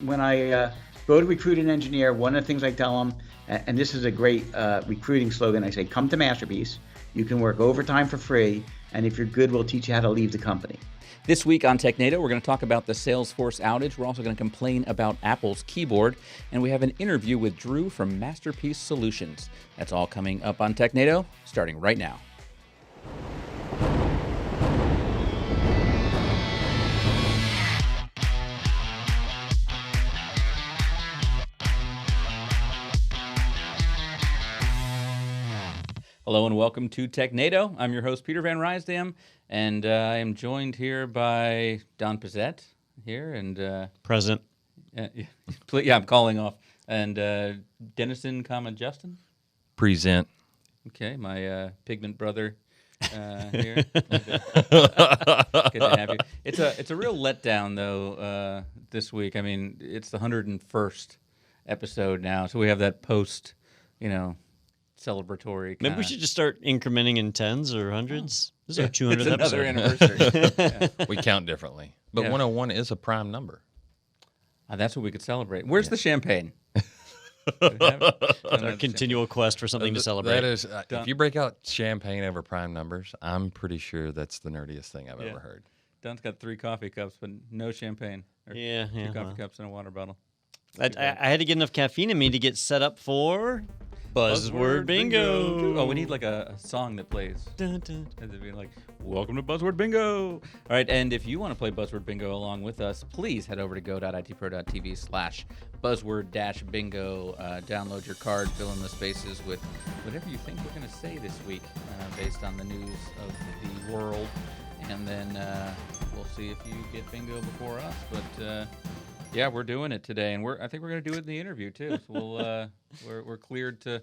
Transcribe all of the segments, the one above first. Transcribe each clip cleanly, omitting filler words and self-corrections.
When I go to recruit an engineer, one of the things I tell them, and this is a great recruiting slogan, I say, come to MasterPeace. You can work overtime for free, and if you're good, we'll teach you how to leave the company. This week on Technado, we're going to talk about the Salesforce outage. We're also going to complain about Apple's keyboard, and we have an interview with Drew from MasterPeace Solutions. That's all coming up on Technado, starting right now. Hello and welcome to Technado. I'm your host, Peter Van Rysdam, and I am joined here by Don Pizzette here and Present. Yeah, I'm calling off. And Dennison, Justin. Present. Okay, my pigment brother here. Good to have you. It's a real letdown though this week. I mean, it's the 101st episode now, so we have that post, celebratory. Maybe we should just start incrementing in tens or hundreds. This is our 200th It's another episode. anniversary. Yeah. We count differently. But Yeah. 101 is a prime number. That's what we could celebrate. Where's the champagne? Our continual quest for something to celebrate. That is, if you break out champagne over prime numbers, I'm pretty sure that's the nerdiest thing I've ever heard. Don's got 3 coffee cups, but no champagne. Or 2 coffee cups and a water bottle. I had to get enough caffeine in me to get set up for Buzzword Bingo. Oh, we need like a song that plays. Dun, dun. And it'd be like, welcome to Buzzword Bingo. All right, and if you want to play Buzzword Bingo along with us, please head over to go.itpro.tv/buzzword-bingo. Download your card, fill in the spaces with whatever you think we're going to say this week based on the news of the world. And then we'll see if you get bingo before us. But yeah, we're doing it today, and I think we're going to do it in the interview too. So we're cleared to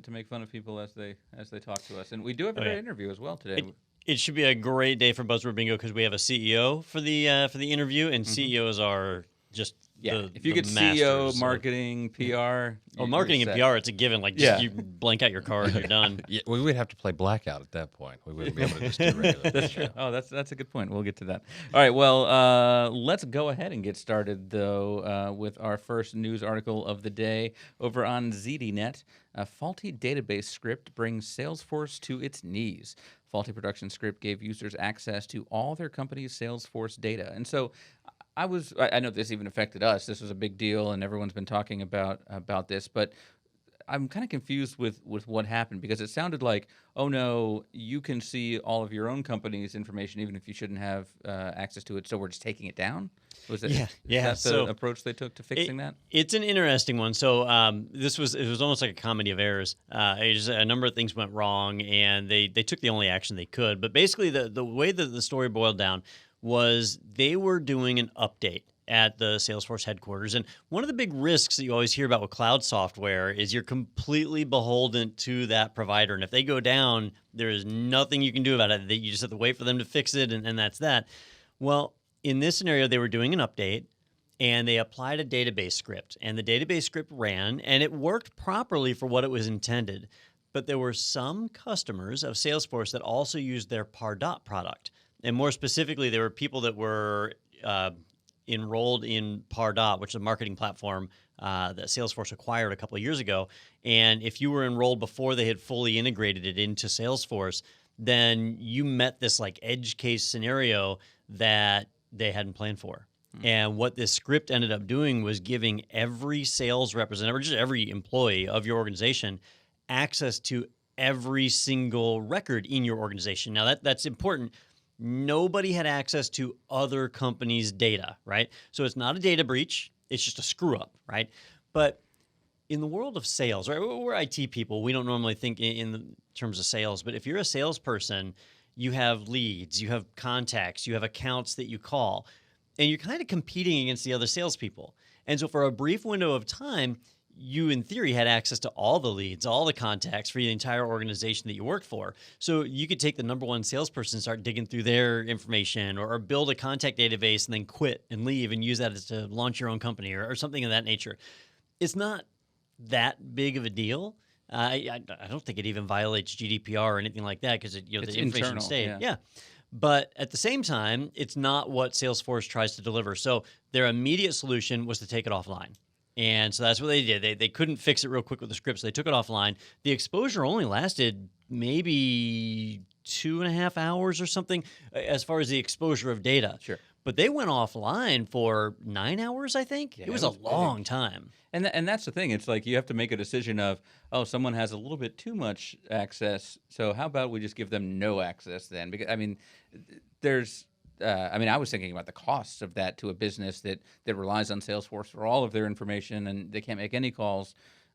make fun of people as they talk to us, and we do have a great interview as well today. It should be a great day for Buzzword Bingo because we have a CEO for the interview, and CEOs are just if you get masters CEO, marketing, PR. Marketing and PR, it's a given. Like, just you blank out your card, you're done. Yeah, we would have to play blackout at that point. We wouldn't be able to just do regular. That's true. Oh, that's a good point. We'll get to that. All right. Well, let's go ahead and get started though with our first news article of the day over on ZDNet. A faulty database script brings Salesforce to its knees. Faulty production script gave users access to all their company's Salesforce data, and so. I know this even affected us. This was a big deal, and everyone's been talking about this. But I'm kind of confused with what happened because it sounded like, oh no, you can see all of your own company's information even if you shouldn't have access to it. So we're just taking it down. Was it? Yeah. Is that the approach they took to fixing that? It's an interesting one. So it was almost like a comedy of errors. A number of things went wrong, and they took the only action they could. But basically, the way that the story boiled down was they were doing an update at the Salesforce headquarters. And one of the big risks that you always hear about with cloud software is you're completely beholden to that provider. And if they go down, there is nothing you can do about it. You just have to wait for them to fix it, and that's that. Well, in this scenario, they were doing an update, and they applied a database script. And the database script ran, and it worked properly for what it was intended. But there were some customers of Salesforce that also used their Pardot product. And more specifically, there were people that were enrolled in Pardot, which is a marketing platform that Salesforce acquired a couple of years ago. And if you were enrolled before they had fully integrated it into Salesforce, then you met this like edge case scenario that they hadn't planned for. And what this script ended up doing was giving every sales representative, or just every employee of your organization, access to every single record in your organization. Now, that's important. Nobody had access to other companies' data, right? So it's not a data breach. It's just a screw up, right? But in the world of sales, right? We're IT people. We don't normally think in terms of sales. But if you're a salesperson, you have leads, you have contacts, you have accounts that you call, and you're kind of competing against the other salespeople. And so for a brief window of time, you, in theory, had access to all the leads, all the contacts for the entire organization that you worked for. So you could take the number one salesperson and start digging through their information or build a contact database and then quit and leave and use that to launch your own company or something of that nature. It's not that big of a deal. I don't think it even violates GDPR or anything like that because the information internal, stayed. Yeah. But at the same time, it's not what Salesforce tries to deliver. So their immediate solution was to take it offline. And so that's what they did. They couldn't fix it real quick with the scripts. They took it offline. The exposure only lasted maybe 2.5 hours or something as far as the exposure of data. Sure. But they went offline for 9 hours, I think. Yeah, it was a long time. And that's the thing. It's like you have to make a decision of, oh, someone has a little bit too much access, so how about we just give them no access then? Because I mean, I was thinking about the costs of that to a business that relies on Salesforce for all of their information and they can't make any calls,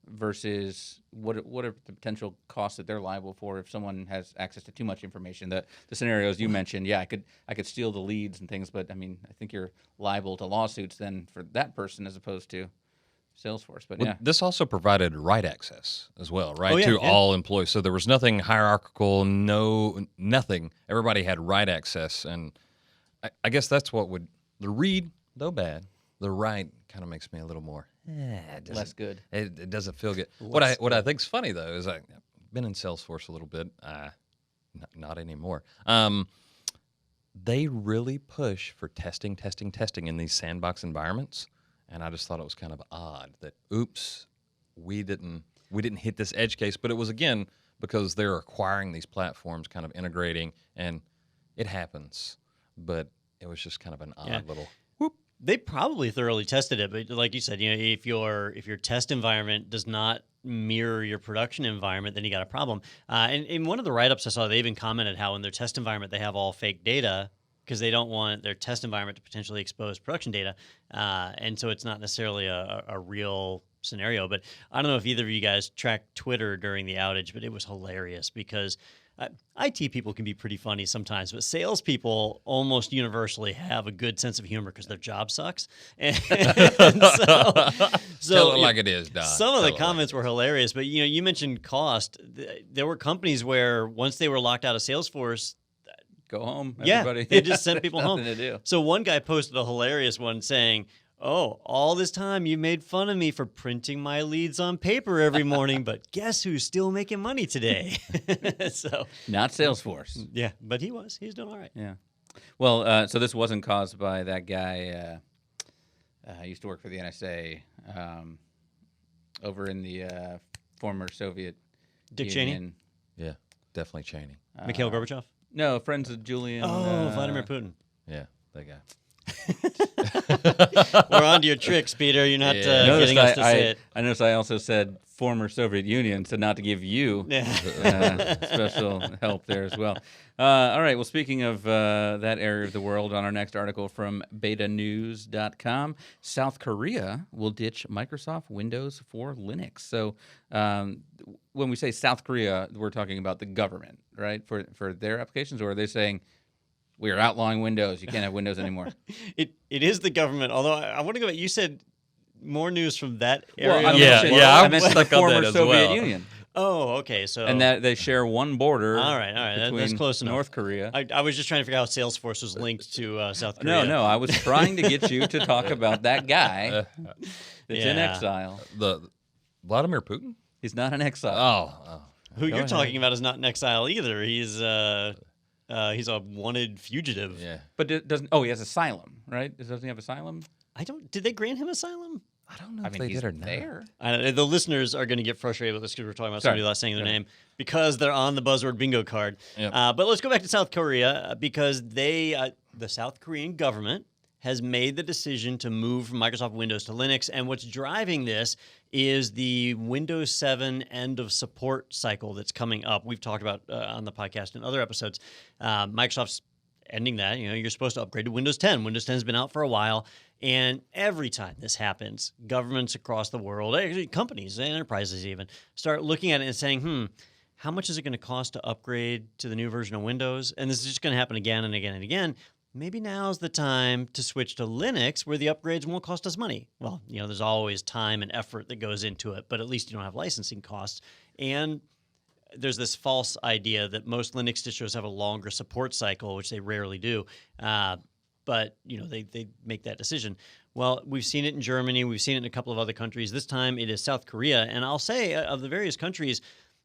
versus what are the potential costs that they're liable for if someone has access to too much information. The scenarios you mentioned, yeah, I could steal the leads and things, but I mean, I think you're liable to lawsuits then for that person as opposed to Salesforce. But yeah, this also provided write access as well, right? Oh, yeah, to yeah. all employees. So there was nothing hierarchical, nothing. Everybody had write access, and I guess that's what would the read, though bad, the write kind of makes me a little more less good. It doesn't feel good. What I think's funny though is I've been in Salesforce a little bit, not anymore. They really push for testing in these sandbox environments, and I just thought it was kind of odd that oops, we didn't hit this edge case, but it was again because they're acquiring these platforms, kind of integrating, and it happens, but it was just kind of an odd little. They probably thoroughly tested it, but like you said, if your test environment does not mirror your production environment, then you got a problem. And in one of the write-ups I saw, they even commented how in their test environment they have all fake data because they don't want their test environment to potentially expose production data, and so it's not necessarily a real scenario. But I don't know if either of you guys tracked Twitter during the outage, but it was hilarious because IT people can be pretty funny sometimes, but salespeople almost universally have a good sense of humor because their job sucks. And so Tell it like it is, Don. Some of the comments were hilarious, but you mentioned cost. There were companies where once they were locked out of Salesforce, Go home, yeah, everybody. they just sent people home. Nothing to do. So one guy posted a hilarious one saying, "Oh, all this time you made fun of me for printing my leads on paper every morning, but guess who's still making money today?" So Not Salesforce. yeah, but he's doing all right. Yeah. Well, so this wasn't caused by that guy. I used to work for the NSA over in the former Soviet Dick Union. Cheney? Yeah, definitely Cheney. Mikhail Gorbachev? No, friends of Julian. Vladimir Putin. Yeah, that guy. We're on to your tricks, Peter. You're not getting us to say it. I noticed I also said former Soviet Union, so not to give you special help there as well. All right, well, speaking of that area of the world, on our next article from betanews.com, South Korea will ditch Microsoft Windows for Linux. So when we say South Korea, we're talking about the government, right, for their applications, or are they saying, we are outlawing Windows. You can't have Windows anymore. It is the government. Although I want to go back. You said more news from that area. Well, I mentioned the former Soviet Union. Oh, okay. So and that they share one border. All right. That's close enough. North Korea. I was just trying to figure out how Salesforce was linked to South Korea. No. I was trying to get you to talk about that guy that's in exile. The Vladimir Putin? He's not in exile. Oh. Who you're talking about is not in exile either. He's a wanted fugitive. Yeah. But doesn't? He has asylum, right? Doesn't he have asylum? Did they grant him asylum? I don't know if they did or not. The listeners are going to get frustrated with this because we're talking about somebody without saying their name because they're on the buzzword bingo card. Yep. But let's go back to South Korea because the South Korean government has made the decision to move from Microsoft Windows to Linux. And what's driving this is the Windows 7 end of support cycle that's coming up. We've talked about on the podcast in other episodes. Microsoft's ending that. You're supposed to upgrade to Windows 10. Windows 10 has been out for a while. And every time this happens, governments across the world, actually companies, enterprises even, start looking at it and saying, how much is it going to cost to upgrade to the new version of Windows? And this is just going to happen again and again and again. Maybe now's the time to switch to Linux where the upgrades won't cost us money. Well, there's always time and effort that goes into it, but at least you don't have licensing costs. And there's this false idea that most Linux distros have a longer support cycle, which they rarely do. But they make that decision. Well, we've seen it in Germany. We've seen it in a couple of other countries. This time it is South Korea. And I'll say of the various countries,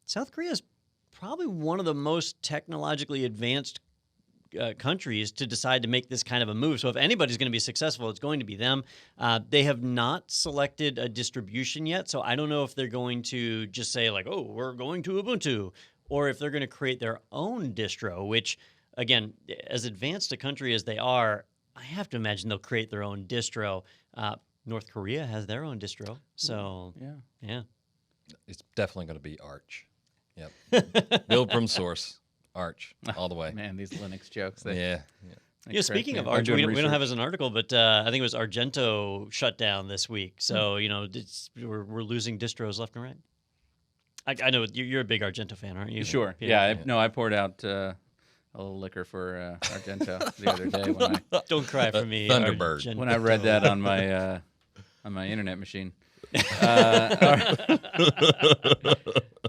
South Korea is probably one of the most technologically advanced countries to decide to make this kind of a move. So if anybody's going to be successful, it's going to be them. They have not selected a distribution yet, so I don't know if they're going to just say like, "Oh, we're going to Ubuntu," or if they're going to create their own distro. Which, again, as advanced a country as they are, I have to imagine they'll create their own distro. North Korea has their own distro, so yeah. It's definitely going to be Arch. Yep. Build from source. Arch. All the way. Man, these Linux jokes. Yeah. Speaking of Arch, we don't have as an article, but I think it was Argento shut down this week. So, we're losing distros left and right. I know you're a big Argento fan, aren't you? Sure. Peter? Yeah. I poured out a little liquor for Argento the other day when Don't cry for me, Thunderbird. Argento. when I read that on my internet machine. All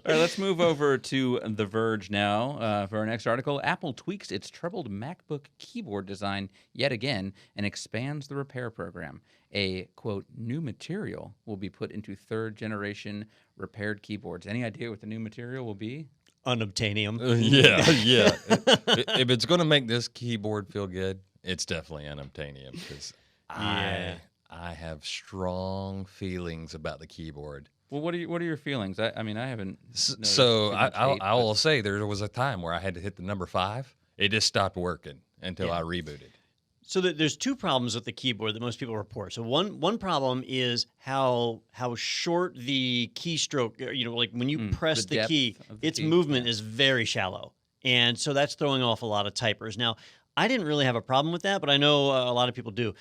right, let's move over to The Verge now for our next article. Apple tweaks its troubled MacBook keyboard design yet again and expands the repair program. A, quote, new material will be put into third-generation repaired keyboards. Any idea what the new material will be? Unobtainium. Yeah. If it's going to make this keyboard feel good, it's definitely unobtainium because I have strong feelings about the keyboard. Well, what are your feelings? I haven't. So I will say there was a time where I had to hit the number 5. It just stopped working until I rebooted. So there's two problems with the keyboard that most people report. So one problem is how short the keystroke, like when you press the key, its movement is very shallow. And so that's throwing off a lot of typers. Now, I didn't really have a problem with that, but I know a lot of people do.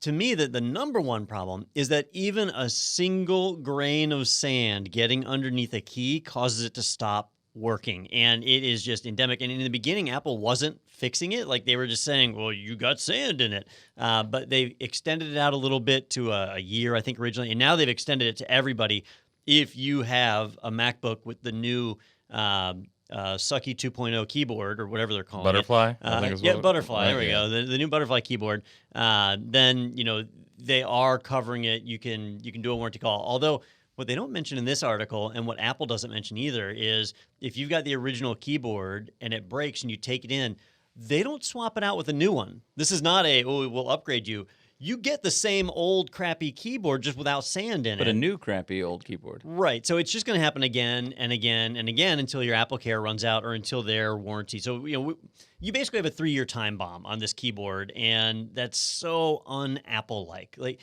To me, the number one problem is that even a single grain of sand getting underneath a key causes it to stop working. And it is just endemic. And in the beginning, Apple wasn't fixing it. Like they were just saying, well, you got sand in it. But they extended it out a little bit to a year, I think, originally. And now they've extended it to everybody. If you have a MacBook with the new Sucky 2.0 keyboard or whatever they're calling Butterfly? it. Butterfly. There we go. The new Butterfly keyboard. Then, they are covering it. You can do a warranty call. Although what they don't mention in this article and what Apple doesn't mention either is if you've got the original keyboard and it breaks and you take it in, they don't swap it out with a new one. This is not we'll upgrade you. You get the same old crappy keyboard just without sand in it. But a new crappy old keyboard. Right. So it's just going to happen again and again and again until your AppleCare runs out or until their warranty. So, you basically have a 3-year time bomb on this keyboard, and that's so un-Apple-like. Like,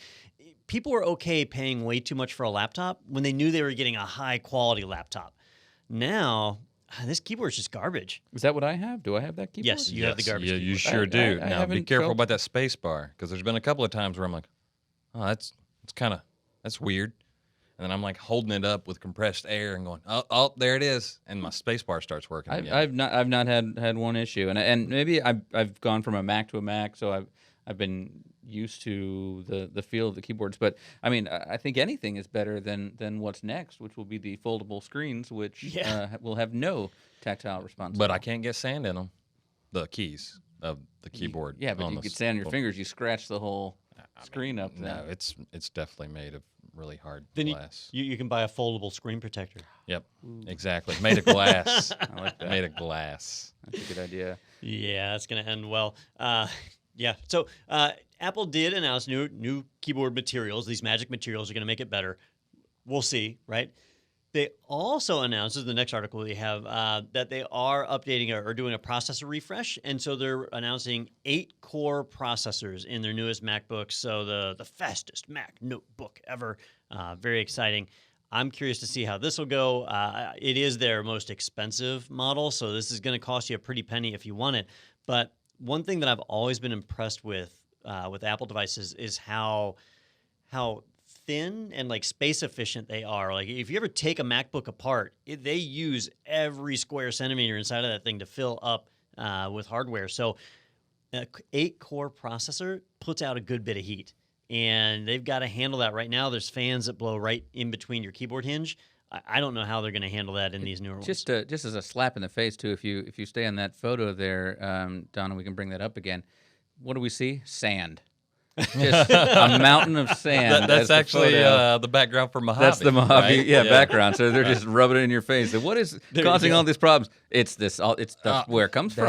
people were okay paying way too much for a laptop when they knew they were getting a high-quality laptop. Now, this keyboard's just garbage. Is that what I have? Do I have that keyboard? Yes, you have the garbage Yeah, keyboard. you sure do. I Now, be haven't careful felt- about that space bar because there's been a couple of times where I'm like, oh, that's weird. And then I'm like holding it up with compressed air and going, oh, there it is, and my space bar starts working again. I've not had one issue, and maybe I've gone from a Mac to a Mac, so I've been used to the feel of the keyboards. But I think anything is better than what's next, which will be the foldable screens, which will have no tactile response. But I can't get sand in them. The keys of the keyboard. Yeah, but on you the could sand your fingers, you scratch the whole screen up. No, Then. it's definitely made of really hard Then glass. you can buy a foldable screen protector. Yep, exactly. Made of glass. I like that. Made of glass. That's a good idea. Yeah, that's going to end well. So Apple did announce new keyboard materials. These magic materials are going to make it better. We'll see, right? They also announced, this is the next article we have, that they are updating or doing a processor refresh. And so they're announcing 8-core processors in their newest MacBooks. So the fastest Mac notebook ever. Very exciting. I'm curious to see how this will go. It is their most expensive model, so this is going to cost you a pretty penny if you want it. But one thing that I've always been impressed with Apple devices is how thin and like space efficient they are. Like if you ever take a MacBook apart, they use every square centimeter inside of that thing to fill up with hardware. So an 8-core processor puts out a good bit of heat, and they've got to handle that right now. There's fans that blow right in between your keyboard hinge. I don't know how they're going to handle that in these newer ones. Just as a slap in the face too. If you stay on that photo there, Donna, we can bring that up again. What do we see? Sand. Just a mountain of sand. That's as the actually photo. the background for Mojave. That's the Mojave, right? yeah, background. So they're just rubbing it in your face. And what is causing all these problems? It's this. That's where it comes from.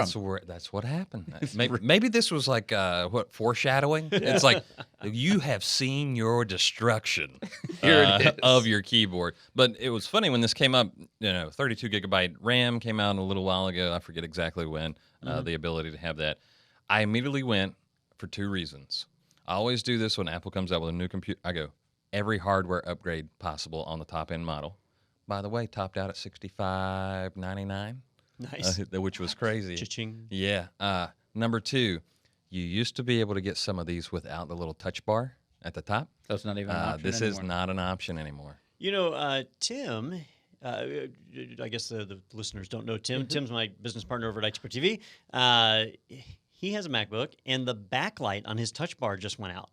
That's what happened. Maybe this was like foreshadowing. It's like you have seen your destruction of your keyboard. But it was funny when this came up. 32 gigabyte RAM came out a little while ago. I forget exactly when. The ability to have that. I immediately went for two reasons. I always do this when Apple comes out with a new computer. I go, every hardware upgrade possible on the top-end model. By the way, topped out at $65.99. Nice. Which was crazy. Cha-ching. Yeah. Number two, you used to be able to get some of these without the little touch bar at the top. So it's not even an option This anymore. is not an option anymore. Tim, I guess the listeners don't know Tim. Tim's my business partner over at Expert TV. He has a MacBook, and the backlight on his touch bar just went out.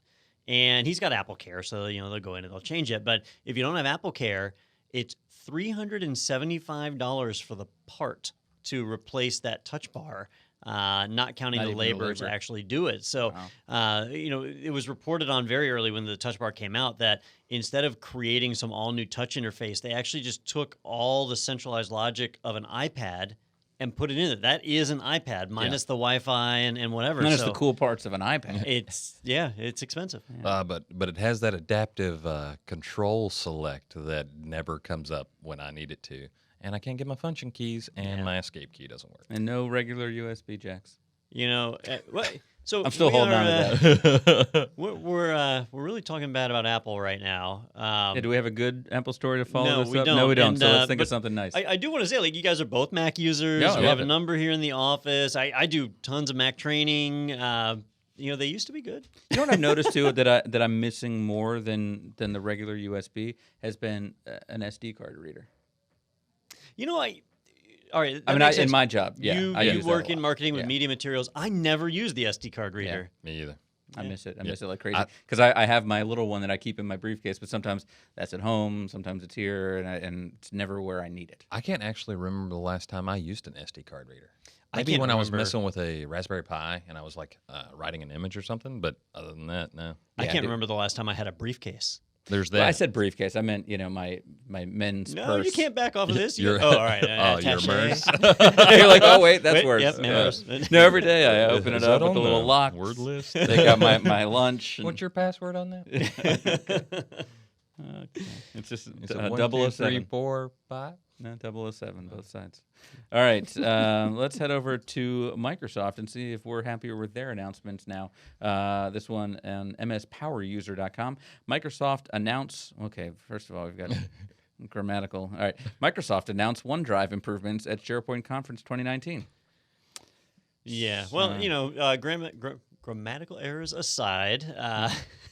And he's got Apple Care, so they'll go in and they'll change it. But if you don't have Apple Care, it's $375 for the part to replace that touch bar, not counting Not the even the labor labor. to actually do it. So, it was reported on very early when the touch bar came out that instead of creating some all-new touch interface, they actually just took all the centralized logic of an iPad and put it in it. That is an iPad minus the Wi-Fi and whatever. Minus so the cool parts of an iPad. it's expensive. But it has that adaptive control select that never comes up when I need it to. And I can't get my function keys, and my escape key doesn't work. And no regular USB jacks. So I'm still holding on to that. We're really talking bad about Apple right now. Do we have a good Apple story to follow No, this we up? don't. No, we don't. And, So let's think but of something nice. I do want to say, you guys are both Mac users. Yeah, I we have love a it. number here in the office. I do tons of Mac training. They used to be good. You know what I've noticed too that I'm missing more than the regular USB has been an SD card reader. All right. I mean, in my job, I you use that work a in lot. marketing with Yeah. media materials. I never use the SD card reader. Me either. I miss it. I miss it like crazy I- because I have my little one that I keep in my briefcase, but sometimes that's at home, sometimes it's here, and it's never where I need it. I can't actually remember the last time I used an SD card reader. I Maybe can't when I was remember. messing with a Raspberry Pi and I was like writing an image or something, but other than that, no. I Yeah, can't dude. remember the last time I had a briefcase. There's that. Well, I said briefcase. I meant my men's No, purse. you can't back off of this. You're- all right. Oh, your attaché. MERS? You're like, oh wait, that's Wait, worse. yep, Yeah. MERS. No, every day I open Is it that up with on the little the lock. word list? Take out my lunch. And, What's your password on that? okay. It's just Is it 1, 2, 3, 007. 4, 5? No, 007, both sides. All right, let's head over to Microsoft and see if we're happier with their announcements now. This one on mspoweruser.com. Microsoft first of all, we've got grammatical. All right, Microsoft announced OneDrive improvements at SharePoint Conference 2019. Yeah. Well, grammatical errors aside,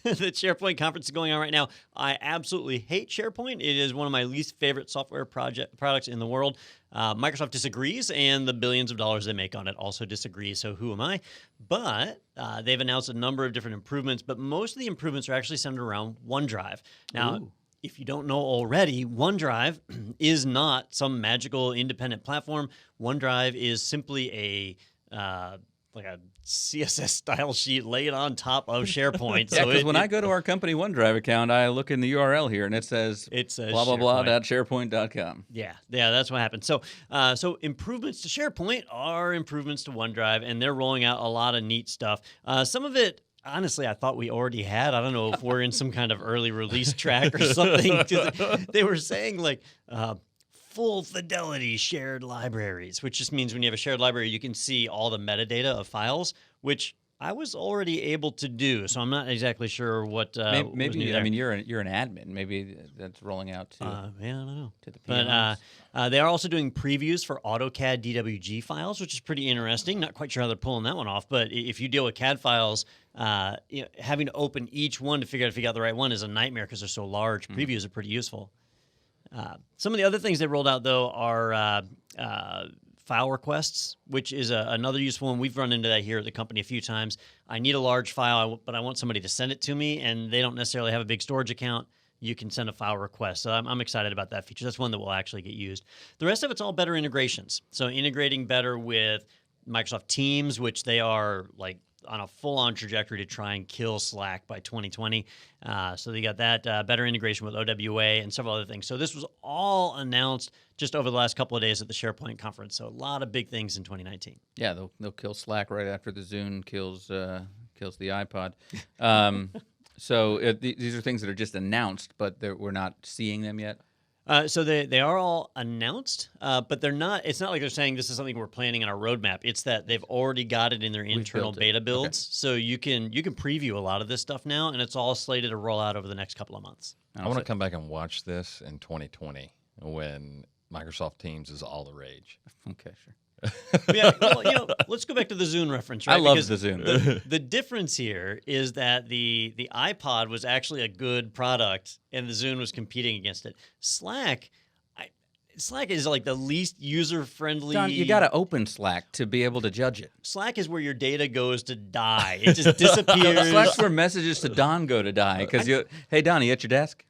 the SharePoint conference is going on right now. I absolutely hate SharePoint. It is one of my least favorite software products in the world. Microsoft disagrees, and the billions of dollars they make on it also disagree. So who am I? But they've announced a number of different improvements, but most of the improvements are actually centered around OneDrive. Now, if you don't know already, OneDrive is not some magical independent platform. OneDrive is simply like a CSS style sheet laid on top of SharePoint. Yeah, because when I go to our company OneDrive account, I look in the URL here and it says blah blah blah .sharepoint.com. Yeah, that's what happened. So improvements to SharePoint are improvements to OneDrive, and they're rolling out a lot of neat stuff. Some of it, honestly, I thought we already had. I don't know if we're in some kind of early release track or something. 'Cause they were saying full fidelity shared libraries, which just means when you have a shared library, you can see all the metadata of files, which I was already able to do. So I'm not exactly sure what. Maybe I mean you're an admin. Maybe that's rolling out to. I don't know. To the But they are also doing previews for AutoCAD DWG files, which is pretty interesting. Not quite sure how they're pulling that one off, but if you deal with CAD files, having to open each one to figure out if you got the right one is a nightmare because they're so large. Previews are pretty useful. Some of the other things they rolled out, though, are file requests, which is another useful one. We've run into that here at the company a few times. I need a large file, but I want somebody to send it to me, and they don't necessarily have a big storage account. You can send a file request. So I'm excited about that feature. That's one that will actually get used. The rest of it's all better integrations. So integrating better with Microsoft Teams, which they are like on a full-on trajectory to try and kill Slack by 2020. So they got that better integration with OWA and several other things. So this was all announced just over the last couple of days at the SharePoint conference. So a lot of big things in 2019. Yeah, they'll kill Slack right after the Zune kills the iPod. So these are things that are just announced, but we're not seeing them yet. So they are all announced, but they're not. It's not like they're saying this is something we're planning in our roadmap. It's that they've already got it in their internal built it. beta builds, so you can preview a lot of this stuff now, and it's all slated to roll out over the next couple of months. I want to come back and watch this in 2020 when Microsoft Teams is all the rage. Okay, sure. Yeah, well, let's go back to the Zune reference. Right? I love Because the Zune. The difference here is that the iPod was actually a good product, and the Zune was competing against it. Slack is like the least user-friendly. Don, you got to open Slack to be able to judge it. Slack is where your data goes to die. It just disappears. Slack's where messages to Don go to die. Because hey, Don, you at your desk?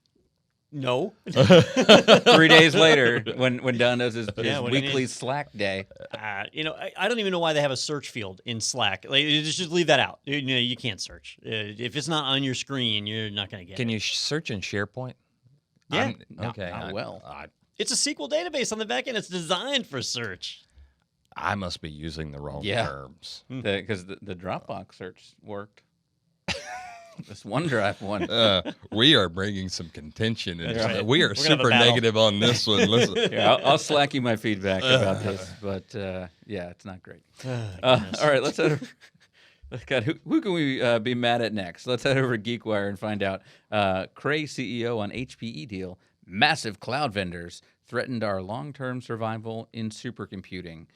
No. 3 days later, when Don does his what do you weekly need? Slack day. I don't even know why they have a search field in Slack. Like, just leave that out. You can't search. If it's not on your screen, you're not going to get it. Can you search in SharePoint? Yeah. Okay. It's a SQL database on the back end. It's designed for search. I must be using the wrong Yeah. terms. Because the Dropbox search worked. This OneDrive one. We are bringing some contention in. right. We are We're gonna have a super battle. negative on this one. Listen. Yeah, I'll Slack you my feedback about this, but yeah, it's not great. All right, let's head over. God, who can we be mad at next? Let's head over to GeekWire and find out. Cray CEO on HPE Deal, massive cloud vendors threatened our long-term survival in supercomputing.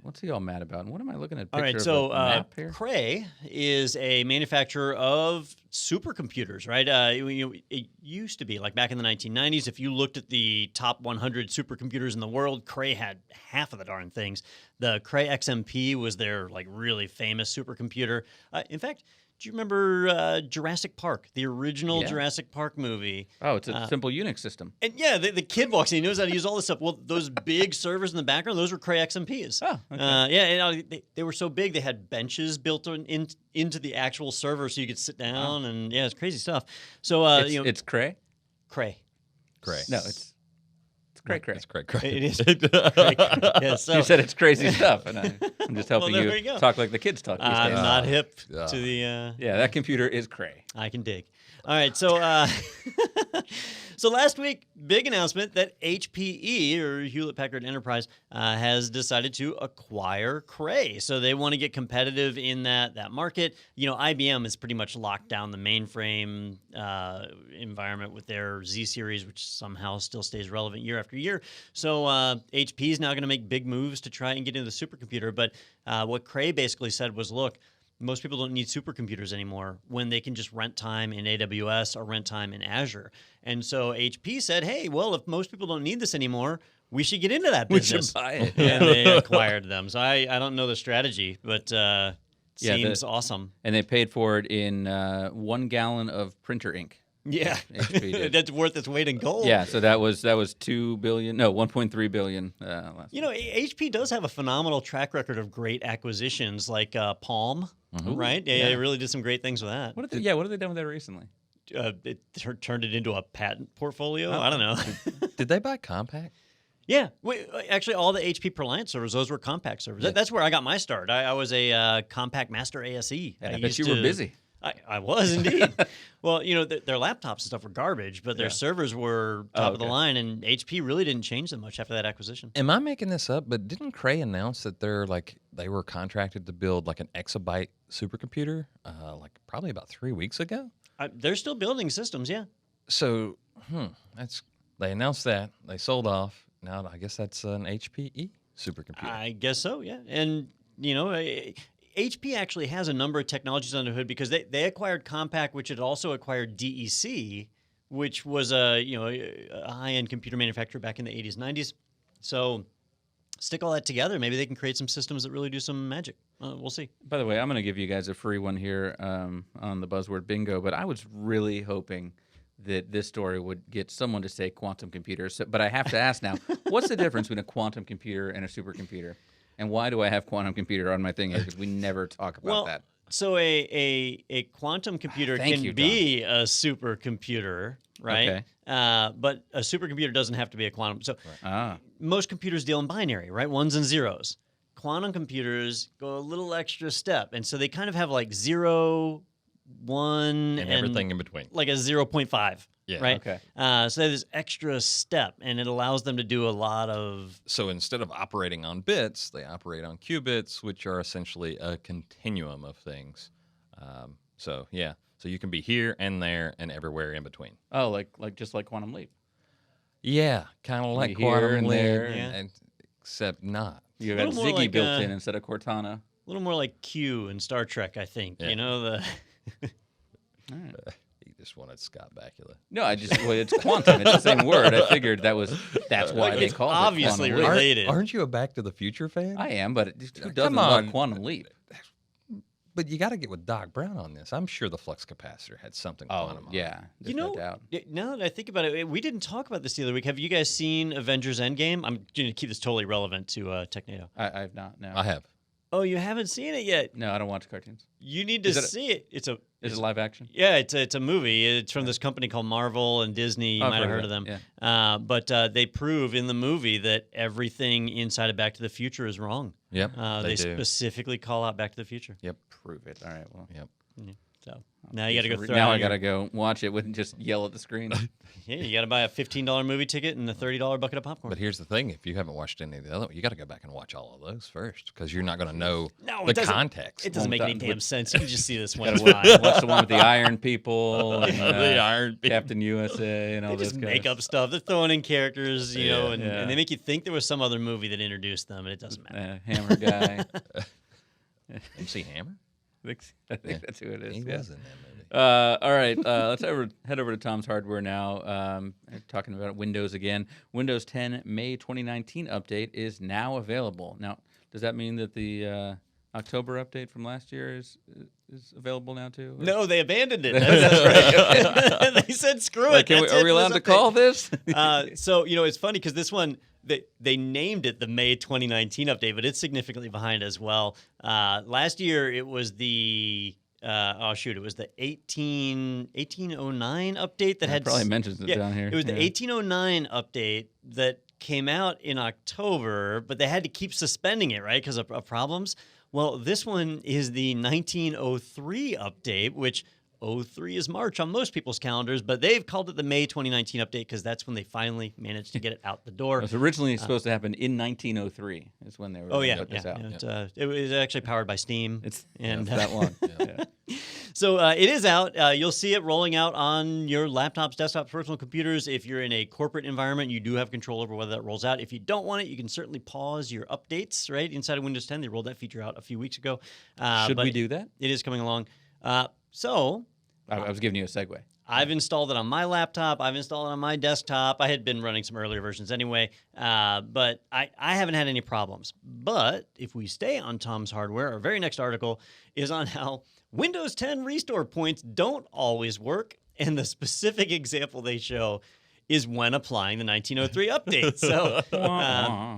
What's he all mad about? And what am I looking at? All right, Picture so of a map here? Cray is a manufacturer of supercomputers, right? It used to be, like back in the 1990s, if you looked at the top 100 supercomputers in the world, Cray had half of the darn things. The Cray XMP was their like really famous supercomputer. In fact, do you remember Jurassic Park, the original Yeah. Jurassic Park movie? Oh, it's a simple Unix system. And yeah, the kid walks in, he knows how to use all this stuff. Well, those big servers in the background, those were Cray XMPs. Oh, okay. Yeah, they were so big, they had benches built into the actual server so you could sit down, and yeah, it's crazy stuff. So, It's Cray? Cray. Great. No, it's Cray. It's great. It is. Cray. Yeah, so, You said it's crazy stuff, and I'm just helping there you we go. talk like the kids talk these I'm days. not hip Yeah. to the... Yeah, that computer is Cray. I can dig. All right, so so last week, big announcement that HPE, or Hewlett-Packard Enterprise, has decided to acquire Cray. So they want to get competitive in that market. IBM has pretty much locked down the mainframe environment with their Z series, which somehow still stays relevant year after year. So HP is now going to make big moves to try and get into the supercomputer. But what Cray basically said was, look, most people don't need supercomputers anymore when they can just rent time in AWS or rent time in Azure. And so HP said, hey, well, if most people don't need this anymore, we should get into that business. We should buy it. And they acquired them. So I don't know the strategy, but seems awesome. And they paid for it in 1 gallon of printer ink. Yeah, HP did. that's worth its weight in gold. Yeah, so that was $2 billion. No, 1.3 billion. Last HP does have a phenomenal track record of great acquisitions, like Palm, Mm-hmm. right? Yeah, they really did some great things with that. What have they done with that recently? It turned it into a patent portfolio. I don't know. Did they buy Compact? Yeah, actually, all the HP PerLiant servers, those were Compact servers. That's where I got my start. I was a Compact Master ASE. I bet you were busy. I was indeed. Well, their laptops and stuff were garbage, but their servers were top of the line, and HP really didn't change them much after that acquisition. Am I making this up? But didn't Cray announce that they were contracted to build like an exabyte supercomputer, like probably about 3 weeks ago? They're still building systems, yeah. So, they announced that they sold off. Now I guess that's an HPE supercomputer. I guess so, yeah. And HP actually has a number of technologies under the hood because they acquired Compaq, which had also acquired DEC, which was a high-end computer manufacturer back in the 80s, 90s. So stick all that together. Maybe they can create some systems that really do some magic. We'll see. By the way, I'm going to give you guys a free one here on the buzzword bingo, but I was really hoping that this story would get someone to say quantum computers. But I have to ask now, what's the difference between a quantum computer and a supercomputer? And why do I have quantum computer on my thing? Because we never talk about that. So a quantum computer Thank can you, be a supercomputer, right? Okay. But a supercomputer doesn't have to be a quantum. So most computers deal in binary, right? Ones and zeros. Quantum computers go a little extra step, and so they kind of have like 0, 1, And everything in between. like a 0.5. Yeah. Right. Okay. So they have this extra step, and it allows them to do a lot of. So instead of operating on bits, they operate on qubits, which are essentially a continuum of things. So you can be here and there and everywhere in between. Oh, like just like Quantum Leap. Yeah, kind of like Be here quantum and leap, there. and except not. You got little more Ziggy like, built in instead of Cortana. A little more like Q in Star Trek, I think. Yeah. You know the. He just wanted Scott Bakula. No, it's quantum. It's the same word. I figured that's why they It's called obviously it Quantum Leap. related. Aren't you a Back to the Future fan? I am, but who Come doesn't love on. Quantum Leap? But you got to get with Doc Brown on this. I'm sure the flux capacitor had something quantum on it. yeah. There's no doubt. Now that I think about it, we didn't talk about this the other week. Have you guys seen Avengers Endgame? I'm going to keep this totally relevant to Technado. I have not. No. I have. Oh, you haven't seen it yet? No, I don't watch cartoons. You need to Is it see it. Is it live action? Yeah, it's a movie. It's from this company called Marvel and Disney. You I've might have heard heard of of them. it, But they prove in the movie that everything inside of Back to the Future is wrong. Yep. They do. specifically call out Back to the Future. Yep. Prove it. All right. Well. Yep. So now you got to go throw. Now out I your- gotta go watch it and just yell at the screen. Yeah, you got to buy a $15 movie ticket and a $30 bucket of popcorn. But here's the thing: if you haven't watched any of the other, you got to go back and watch all of those first, because you're not going to know No, the it doesn't- context. It doesn't make any With- damn sense. You can just see this one. Gotta It's fine. watch the one with the Iron People and The Iron People. Captain USA and all They those just guys. make up stuff. They're throwing in characters, you know, and, Yeah. and they make you think there was some other movie that introduced them, and it doesn't matter. Hammer guy. MC Hammer? I think that's who it is. He yeah. was in that movie. All right, let's head over to Tom's Hardware now. Talking about Windows again. Windows 10 May 2019 update is now available. Now, does that mean that the October update from last year is available now too? Or- No, they abandoned it. That's right. They said, "Screw Like, it." are That's we it for allowed this to call update. this? So it's funny because this one they named it the May 2019 update, but it's significantly behind as well. Last year it was the it was the 1809 update that had probably mentions it down here. It was the Yeah. 1809 update that came out in October, but they had to keep suspending it, right, because of problems. Well, this one is the 1903 update, which 03 is March on most people's calendars, but they've called it the May 2019 update because that's when they finally managed to get it out the door. It was originally supposed to happen in 1903. Is when they were. Oh gonna yeah, put this out. It was actually powered by Steam. It's and that long. Yeah. So it is out. You'll see it rolling out on your laptops, desktops, personal computers. If you're in a corporate environment, you do have control over whether that rolls out. If you don't want it, you can certainly pause your updates, right? Inside of Windows 10, they rolled that feature out a few weeks ago. Should but we do that? It is coming along. I was giving you a segue. I've installed it on my laptop. I've installed it on my desktop. I had been running some earlier versions anyway, but I haven't had any problems. But if we stay on Tom's Hardware, our very next article is on how Windows 10 restore points don't always work, and the specific example they show is when applying the 1903 update. So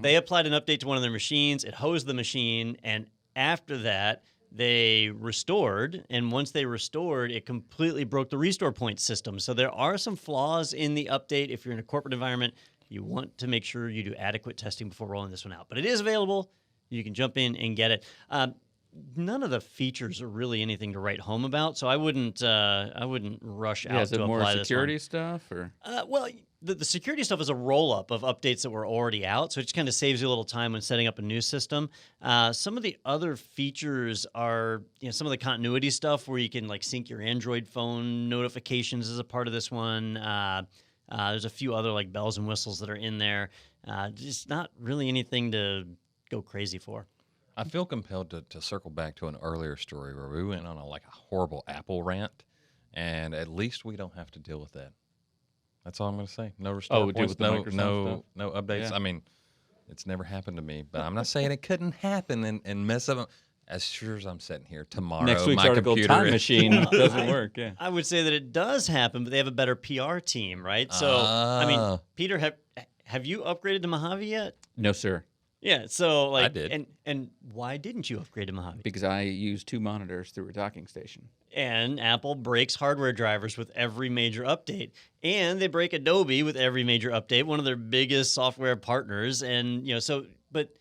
they applied an update to one of their machines. It hosed the machine, and after that, they restored, and once they restored, it completely broke the restore point system. So there are some flaws in the update. If you're in a corporate environment, you want to make sure you do adequate testing before rolling this one out. But it is available. You can jump in and get it. None of the features are really anything to write home about, so I wouldn't rush out Is it to more apply security this stuff or? well, the security stuff is a roll-up of updates that were already out, so it just kind of saves you a little time when setting up a new system. Some of the other features are, some of the continuity stuff where you can like sync your Android phone notifications as a part of this one. There's a few other like bells and whistles that are in there. Just not really anything to go crazy for. I feel compelled to circle back to an earlier story where we went on a horrible Apple rant, and at least we don't have to deal with that. That's all I'm going to say. No restore we deal points, with the Microsoft stuff? no updates. Yeah. I mean, it's never happened to me, but I'm not saying it couldn't happen and mess up. As sure as I'm sitting here tomorrow, Next week's my article, computer Time Machine doesn't work. Yeah. I would say that it does happen, but they have a better PR team, right? So, I mean, Peter, have you upgraded to Mojave yet? No, sir. Yeah. So like, did. And why didn't you upgrade to Mojave? Because I use 2 monitors through a docking station. And Apple breaks hardware drivers with every major update, and they break Adobe with every major update, one of their biggest software partners. And but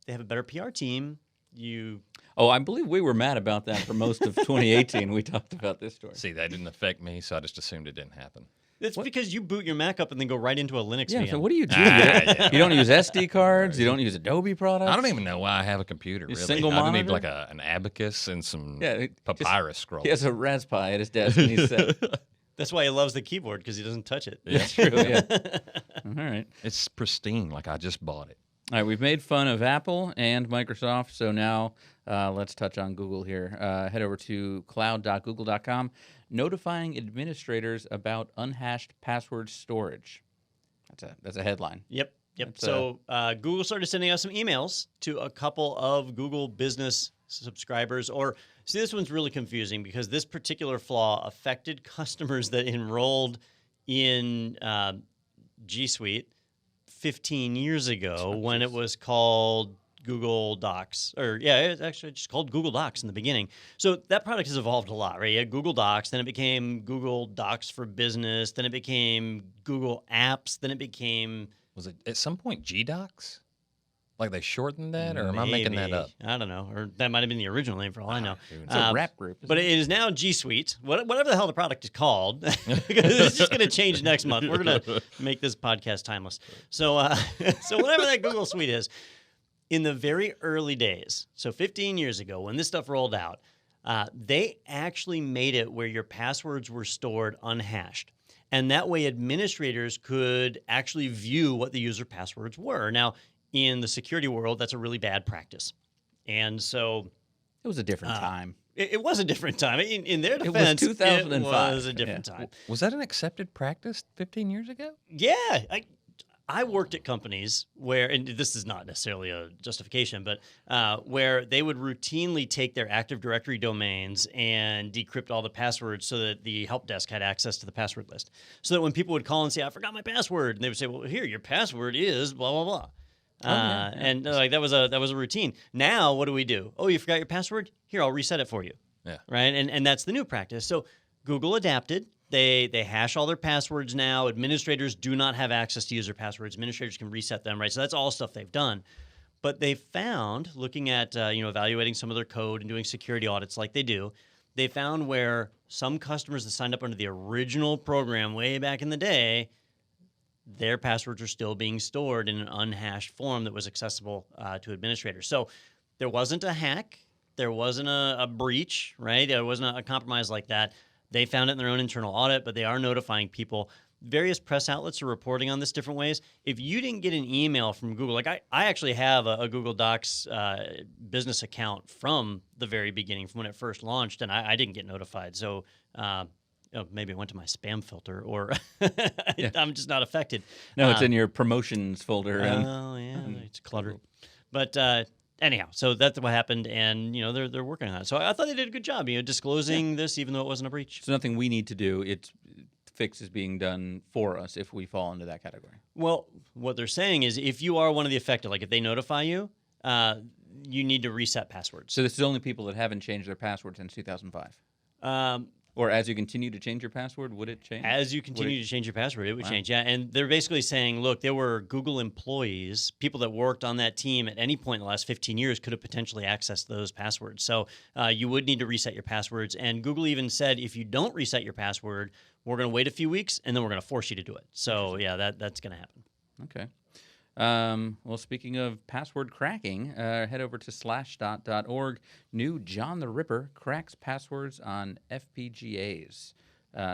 they have a better PR team. Oh, I believe we were mad about that for most of 2018. We talked about this story. See, that didn't affect me, so I just assumed it didn't happen. It's because you boot your Mac up and then go right into a Linux Yeah, VM. so what do you do? Yeah. You don't use SD cards. You don't use Adobe products. I don't even know why I have a computer, You really. single I need monitor? like an abacus and some Yeah, papyrus scrolls. He has a Raspberry at his desk, and he's set. That's why he loves the keyboard, because he doesn't touch it. That's true. Yeah. All right. It's pristine, like I just bought it. All right, we've made fun of Apple and Microsoft, so now let's touch on Google here. Head over to cloud.google.com, notifying administrators about unhashed password storage. That's a headline. Yep. That's, So Google started sending out some emails to a couple of Google business subscribers. See, this one's really confusing because this particular flaw affected customers that enrolled in G Suite 15 years ago when it was called Google Docs. It's actually just called Google Docs in the beginning. So that product has evolved a lot, right? You had Google Docs, then it became Google Docs for Business, then it became Google Apps, then it became... Was it at some point G-Docs? Like they shortened that, or am I making that up? I don't know. Or that might have been the original name for all I know. It's a rap group. But it is now G Suite, whatever the hell the product is called. Because it's just going to change next month. We're going to make this podcast timeless. So whatever that Google Suite is, in the very early days, so 15 years ago, when this stuff rolled out, they actually made it where your passwords were stored unhashed. And that way administrators could actually view what the user passwords were. Now, in the security world, that's a really bad practice. And so... It was a different time. It was a different time. In their defense, it was 2005. It was a different time. Was that an accepted practice 15 years ago? Yeah. I worked at companies where, and this is not necessarily a justification, but where they would routinely take their Active Directory domains and decrypt all the passwords so that the help desk had access to the password list. So that when people would call and say, I forgot my password, and they would say, well, here, your password is blah, blah, blah. And like that was a routine. Now, what do? Oh, you forgot your password? Here, I'll reset it for you. Yeah. Right. And that's the new practice. So Google adapted. They hash all their passwords now. Administrators do not have access to user passwords. Administrators can reset them. Right. So that's all stuff they've done. But they found, looking at evaluating some of their code and doing security audits like they do, they found where some customers that signed up under the original program way back in the day, their passwords are still being stored in an unhashed form that was accessible to administrators. So there wasn't a hack. There wasn't a breach, right? There wasn't a compromise like that. They found it in their own internal audit, but they are notifying people. Various press outlets are reporting on this different ways. If you didn't get an email from Google, like I actually have a Google Docs business account from the very beginning, from when it first launched, and I didn't get notified. So maybe it went to my spam filter, or I'm just not affected. No, it's in your promotions folder. Oh, yeah, it's cluttered. But anyhow, so that's what happened, and they're working on it. So I thought they did a good job, disclosing this, even though it wasn't a breach. It's nothing we need to do. Fix is being done for us if we fall into that category. Well, what they're saying is, if you are one of the affected, like if they notify you, you need to reset passwords. So this is only people that haven't changed their password since 2005. Or as you continue to change your password, would it change? As you continue to change your password, it would change. Yeah, and they're basically saying, look, there were Google employees, people that worked on that team at any point in the last 15 years could have potentially accessed those passwords. So you would need to reset your passwords. And Google even said, if you don't reset your password, we're going to wait a few weeks, and then we're going to force you to do it. So yeah, that's going to happen. Okay. Well, speaking of password cracking, head over to slashdot.org. New John the Ripper cracks passwords on FPGAs.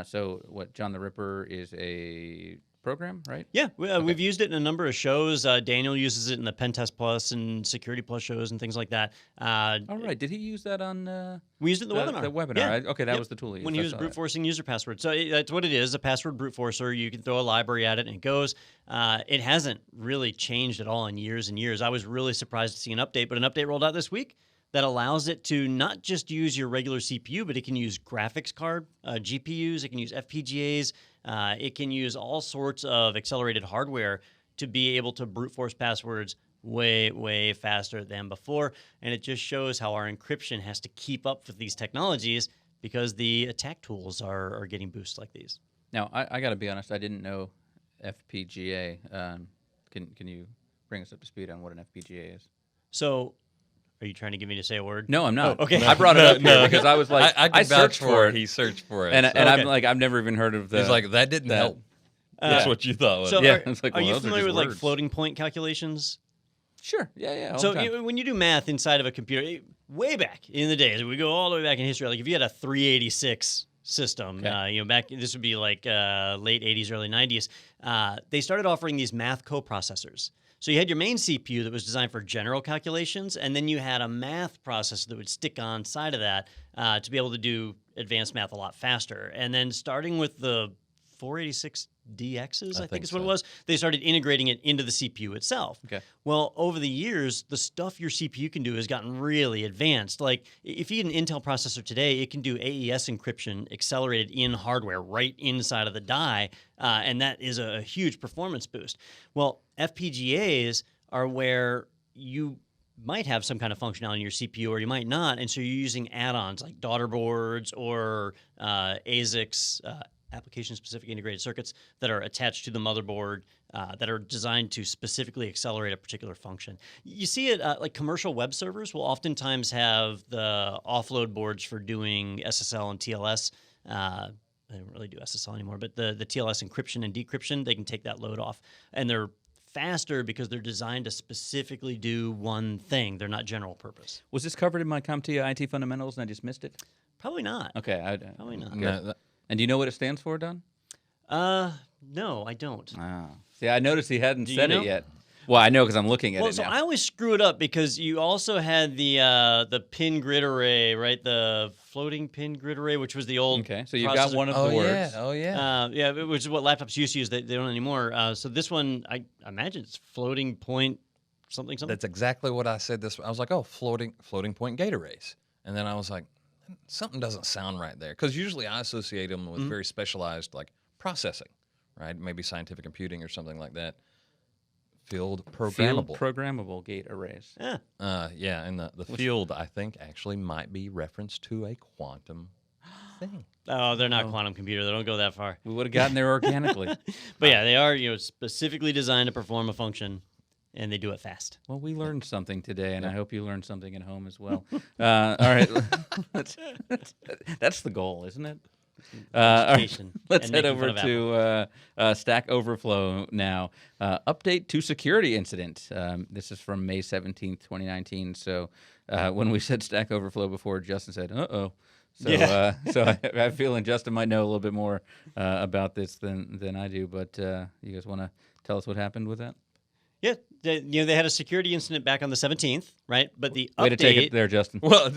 So what, John the Ripper is a program, right? Yeah, we've used it in a number of shows. Daniel uses it in the Pentest Plus and Security Plus shows and things like that. All right. Did he use that on... we used it in the webinar. The webinar. Yeah. Okay, that was the tool he used. When he was brute forcing user passwords. So that's what it is, a password brute forcer. You can throw a library at it and it goes. It hasn't really changed at all in years and years. I was really surprised to see an update, but an update rolled out this week that allows it to not just use your regular CPU, but it can use graphics card, GPUs, it can use FPGAs, it can use all sorts of accelerated hardware to be able to brute force passwords way, way faster than before. And it just shows how our encryption has to keep up with these technologies because the attack tools are getting boosts like these. Now, I got to be honest, I didn't know FPGA. Can you bring us up to speed on what an FPGA is? So, are you trying to get me to say a word? No, I'm not. Oh, okay. I brought it up here because I was like, I searched for it. He searched for it. And Okay. I'm like, I've never even heard of the. he's like, that didn't help. That's what you thought. So, Yeah, are, it's like, are well, you those are familiar just with words. floating point calculations? Sure. Yeah. All So the time. when you do math inside of a computer, way back in the days, we go all the way back in history. Like if you had a 386 system, Okay. back this would be like late 80s, early 90s. They started offering these math coprocessors. So you had your main CPU that was designed for general calculations, and then you had a math processor that would stick on side of that to be able to do advanced math a lot faster. And then starting with the 486DXs, I think think is what it so. was, they started integrating it into the CPU itself. Okay. Well, over the years, the stuff your CPU can do has gotten really advanced. Like, if you get an Intel processor today, it can do AES encryption accelerated in hardware right inside of the die, and that is a huge performance boost. Well, FPGAs are where you might have some kind of functionality in your CPU, or you might not, and so you're using add-ons like daughter boards or ASICs, application-specific integrated circuits that are attached to the motherboard that are designed to specifically accelerate a particular function. You see it like commercial web servers will oftentimes have the offload boards for doing SSL and TLS. They don't really do SSL anymore, but the TLS encryption and decryption, they can take that load off. And they're faster because they're designed to specifically do one thing. They're not general purpose. Was this covered in my CompTIA IT fundamentals and I just missed it? Probably not. Okay. Probably not. No, And do you know what it stands for, Don? No, I don't. Oh. See, I noticed he hadn't Do you said know? it yet. Well, I know because I'm looking at Well, it so now. I always screw it up because you also had the pin grid array, right? The floating pin grid array, which was the old. Okay, so you've got processor. one of oh the words. yeah, oh yeah. Yeah, which is what laptops used to use. They don't anymore. So this one, I imagine it's floating point something. That's exactly what I said. I was like, oh, floating point gate arrays, and then I was like, something doesn't sound right there because usually I associate them with very specialized like processing, right? Maybe scientific computing or something like that. Field programmable. Field programmable gate arrays. Yeah. Yeah, and the field I think actually might be reference to a quantum thing. Oh, they're not quantum computer. They don't go that far. We would have gotten there organically. But yeah, they are specifically designed to perform a function, and they do it fast. Well, we learned something today, and I hope you learned something at home as well. All right. That's the goal, isn't it? All right. Education Let's and head making fun over of to Stack Overflow now. Update to security incident. This is from May 17th, 2019. So when we said Stack Overflow before, Justin said, uh-oh. So, Yeah. so I have a feeling Justin might know a little bit more about this than I do. But you guys want to tell us what happened with that? Yeah, they had a security incident back on the 17th, right? But the Way update. to take it there, Justin. Well,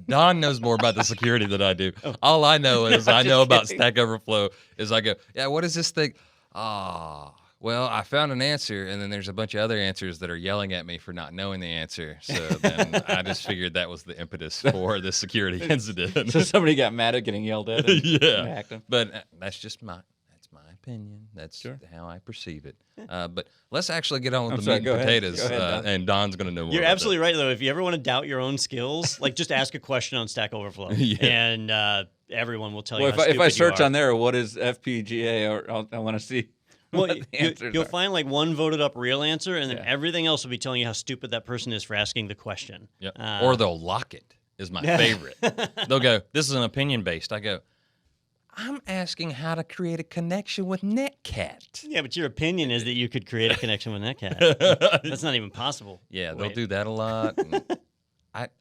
Don knows more about the security than I do. All I know is I know about Stack Overflow is I go, yeah, what is this thing? Well, I found an answer, and then there's a bunch of other answers that are yelling at me for not knowing the answer. So then I just figured that was the impetus for the security incident. So somebody got mad at getting yelled at. And Yeah, hacked him. but that's just my opinion. That's how I perceive it. But let's actually get on with the meat and go ahead. potatoes, Go ahead, Don. and Don's going to know more. You're about absolutely right, though. If you ever want to doubt your own skills, like just ask a question on Stack Overflow, and everyone will tell you. Well, how if I stupid search you are. on there, what is FPGA? Or I want to see. Well, what the answers you'll are. find like one voted up real answer, and then Yeah. everything else will be telling you how stupid that person is for asking the question. Yep. Or they'll lock it. Is my favorite. They'll go, "This is an opinion based." I go, "I'm asking how to create a connection with Netcat." Yeah, but your opinion is that you could create a connection with Netcat. That's not even possible. Yeah, they'll Wait. do that a lot. And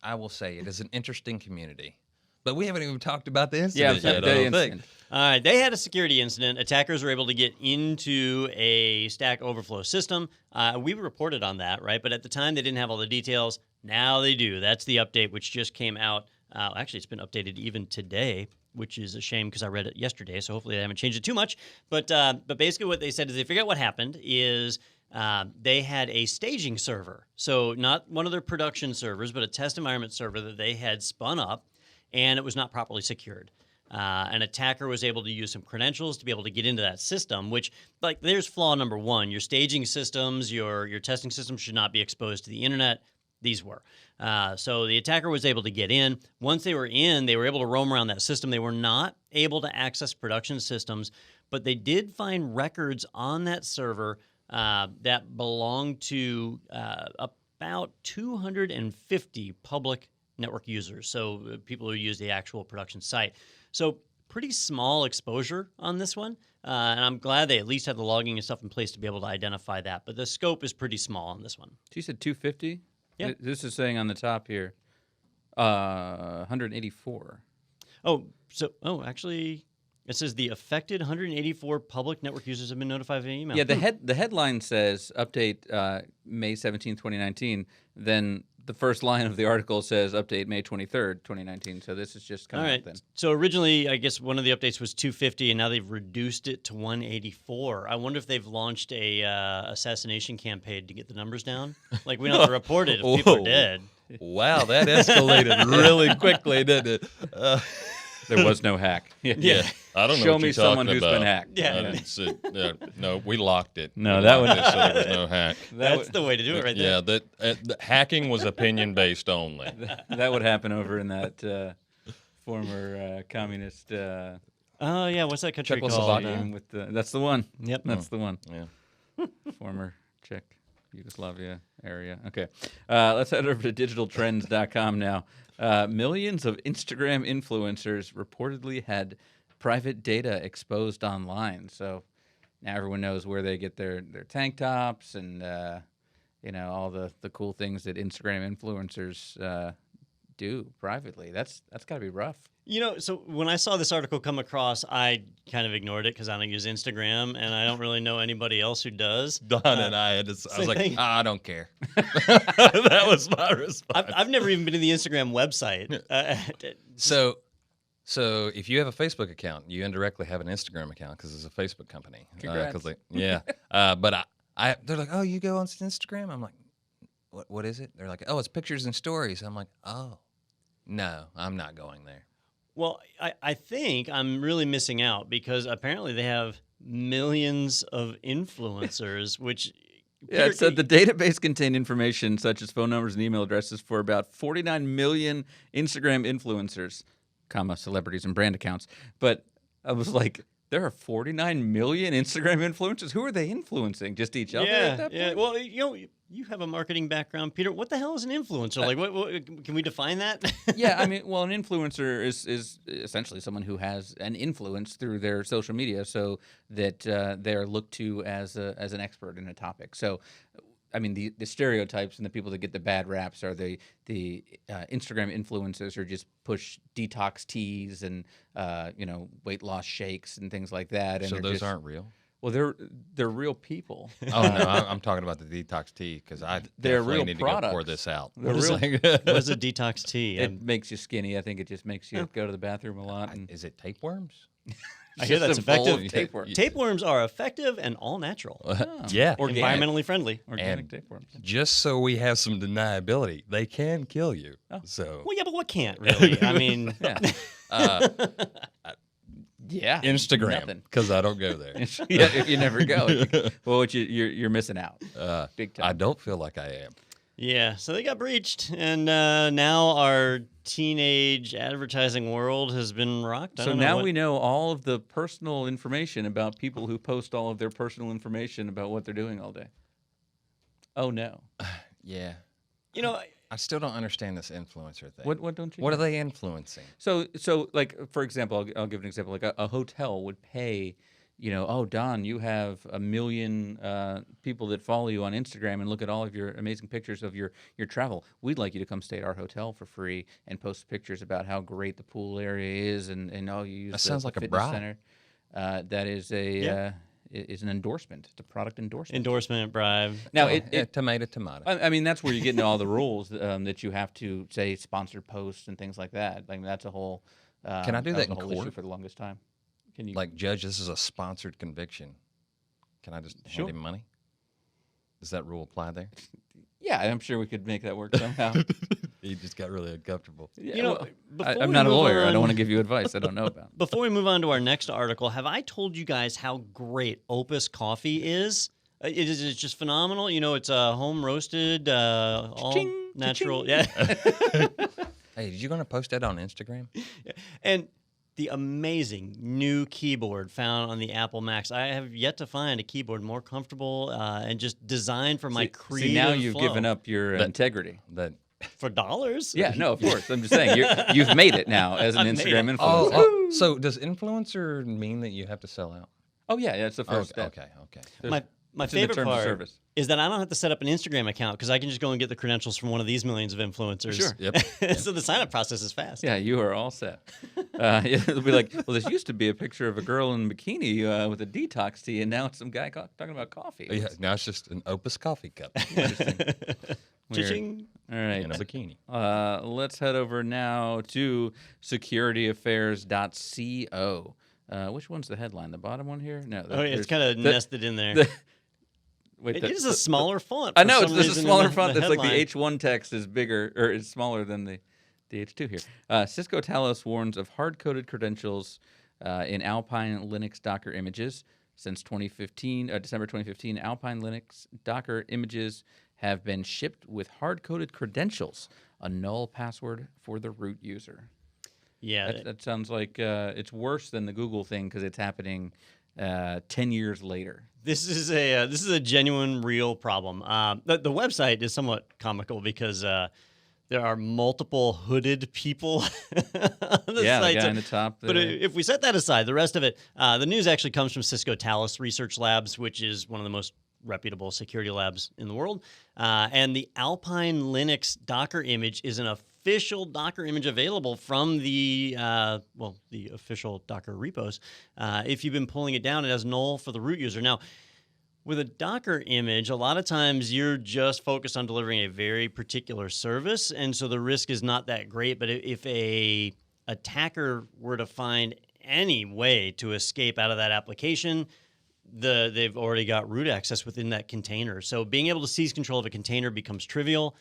I will say it is an interesting community, but we haven't even talked about the incident yet. I the don't think. incident. All right, they had a security incident. Attackers were able to get into a Stack Overflow system. We reported on that, right? But at the time, they didn't have all the details. Now they do. That's the update, which just came out. Actually, it's been updated even today, which is a shame because I read it yesterday. So hopefully they haven't changed it too much. But basically what they said is they figured out what happened is they had a staging server. So not one of their production servers, but a test environment server that they had spun up, and it was not properly secured. An attacker was able to use some credentials to be able to get into that system, which, like, there's flaw number one. Your staging systems, your testing systems should not be exposed to the internet. These were. So the attacker was able to get in. Once they were in, they were able to roam around that system. They were not able to access production systems, but they did find records on that server that belonged to about 250 public network users, so people who use the actual production site. So pretty small exposure on this one, and I'm glad they at least have the logging and stuff in place to be able to identify that, but the scope is pretty small on this one. So you said 250? Yeah. This is saying on the top here, 184. Actually, it says the affected 184 public network users have been notified via email. Yeah, the headline says update May 17, 2019. Then the first line of the article says update May 23rd, 2019. So this is just coming All out right. then. So originally, I guess one of the updates was 250, and now they've reduced it to 184. I wonder if they've launched a assassination campaign to get the numbers down. Like, we don't have to report it if people are Whoa. dead. Wow, that escalated really quickly, didn't it? There was no hack. Yeah. I don't know Show what me you're someone talking who's about. been hacked. Yeah. I didn't see- no, we locked it. No, We that locked would- it so there was no hack. That's the way to do it right there. Yeah, that hacking was opinion based only. That would happen over in that former communist Oh, yeah. What's that country called? Czechoslovakia with that's the one. Yep. That's the one. Yeah. Former Czech Yugoslavia area. Okay. Let's head over to digitaltrends.com now. Millions of Instagram influencers reportedly had private data exposed online. So now everyone knows where they get their tank tops and all the cool things that Instagram influencers do privately. That's got to be rough. So when I saw this article come across, I kind of ignored it because I don't use Instagram, and I don't really know anybody else who does. Don and I had to, I was like, thing. I don't care. That was my response. I've never even been to the Instagram website. So if you have a Facebook account, you indirectly have an Instagram account because it's a Facebook company. Congrats. But they're like, oh, you go on Instagram? I'm like, what is it? They're like, oh, it's pictures and stories. I'm like, oh, no, I'm not going there. Well, I think I'm really missing out because apparently they have millions of influencers, which... Yeah, it said the database contained information such as phone numbers and email addresses for about 49 million Instagram influencers, celebrities and brand accounts. But I was like, there are 49 million Instagram influencers? Who are they influencing? Just each other at that point? Well, you have a marketing background, Peter. What the hell is an influencer? Like, what can we define that? Yeah, I mean, well, an influencer is essentially someone who has an influence through their social media, so that they're looked to as an expert in a topic. So, I mean, the stereotypes and the people that get the bad raps are the Instagram influencers who just push detox teas and weight loss shakes and things like that. And So those aren't real? Well, they're real people. Oh, no, I'm talking about the detox tea because I They're definitely real need to products. go pour this out. They're What is real- what is a detox tea? It makes you skinny. I think it just makes you go to the bathroom a lot. And Is it tapeworms? I hear that's just a bowl effective. of tapeworms. Tapeworms are effective and all natural. Yeah. Environmentally friendly. Organic And- tapeworms. Just so we have some deniability, they can kill you. So Well, yeah, but what can't really? I mean, Yeah. Yeah. Instagram, Nothing. because I don't go there. Yeah, if you never go. Well, you're missing out. Big time. I don't feel like I am. yeah. So they got breached, and now our teenage advertising world has been rocked. I So don't know now what- we know all of the personal information about people who post all of their personal information about what they're doing all day. Oh no. Yeah. You know, I still don't understand this influencer thing. What don't you? What know? are they influencing? So like for example, I'll give an example. Like a hotel would pay, oh Don, you have 1 million people that follow you on Instagram and look at all of your amazing pictures of your travel. We'd like you to come stay at our hotel for free and post pictures about how great the pool area is and you use That the sounds like a fitness bribe. center. That is is an endorsement. It's a product endorsement. endorsement bribe. Now Tomato. I mean, that's where you get into all the rules that you have to say sponsored posts and things like that. Like that's a whole. Can I do that was a in whole issue court? for the longest time? Can you? Like, Judge, this is a sponsored conviction. Can I just Sure. hand him money? Does that rule apply there? Yeah, I'm sure we could make that work somehow. He just got really uncomfortable. Yeah, You know, well, before I'm we not a move lawyer. I on- don't want to give you advice I don't know about. Before we move on to our next article, have I told you guys how great Opus coffee is? It's just phenomenal. You know, it's home roasted, all Cha-ching, natural. cha-ching. Yeah. Hey, did you going to post that on Instagram? And the amazing new keyboard found on the Apple Macs. I have yet to find a keyboard more comfortable and just designed for my creative See, now you've flow. given up your integrity. That. For dollars? Yeah, no, of course. I'm just saying you've made it now as an I've made Instagram it. influencer. So does influencer mean that you have to sell out? Oh yeah, that's the first step. Okay. My It's in the favorite terms of part service. is that I don't have to set up an Instagram account because I can just go and get the credentials from one of these millions of influencers. Sure. Yep. So the sign-up process is fast. Yeah, you are all set. It'll be like, well, this used to be a picture of a girl in a bikini with a detox tea, and now it's some guy talking about coffee. Yeah. Now it's just an Opus coffee cup Interesting. Weird. Cha-ching. All right. in a bikini. Let's head over now to securityaffairs.co. Which one's the headline? The bottom one here? No. Oh, yeah, it's there's- kind of the- nested in there. Wait, It is a smaller font. I for know some it's a reason in smaller the font. That's like the headline. H1 text is bigger or is smaller than the H2 here. Cisco Talos warns of hard-coded credentials in Alpine Linux Docker images. Since 2015, December 2015, Alpine Linux Docker images have been shipped with hard-coded credentials, a null password for the root user. Yeah. That sounds like it's worse than the Google thing because it's happening 10 years later. This is a genuine, real problem. The website is somewhat comical because there are multiple hooded people on the Yeah, site. the guy in the top. But if we set that aside, the rest of it, the news actually comes from Cisco Talos Research Labs, which is one of the most reputable security labs in the world. And the Alpine Linux Docker image is an official Docker image available from the official Docker repos. If you've been pulling it down, it has null for the root user. Now, with a Docker image, a lot of times you're just focused on delivering a very particular service, and so the risk is not that great. But if a attacker were to find any way to escape out of that application, they've already got root access within that container. So being able to seize control of a container becomes trivial.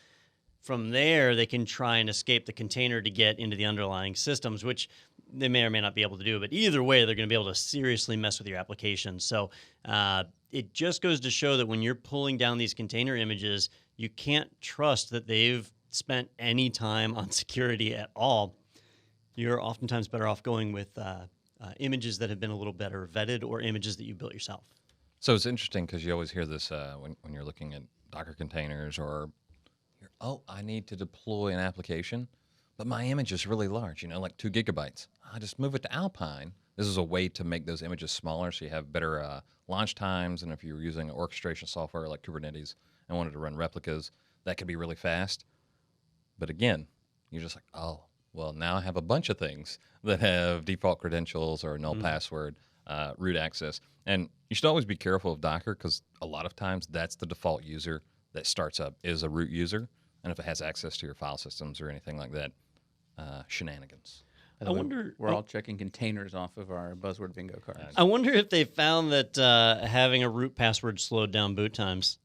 From there, they can try and escape the container to get into the underlying systems, which they may or may not be able to do. But either way, they're going to be able to seriously mess with your application. So it just goes to show that when you're pulling down these container images, you can't trust that they've spent any time on security at all. You're oftentimes better off going with images that have been a little better vetted or images that you built yourself. So it's interesting because you always hear this when you're looking at Docker containers or, I need to deploy an application, but my image is really large, like 2 gigabytes. I just move it to Alpine. This is a way to make those images smaller so you have better launch times. And if you're using orchestration software like Kubernetes and wanted to run replicas, that could be really fast. But again, you're just like, well, now I have a bunch of things that have default credentials or null password, root access. And you should always be careful of Docker because a lot of times that's the default user that starts up is a root user. And if it has access to your file systems or anything like that, shenanigans. By the way, we're all checking containers off of our buzzword bingo cards. I wonder if they found that having a root password slowed down boot times.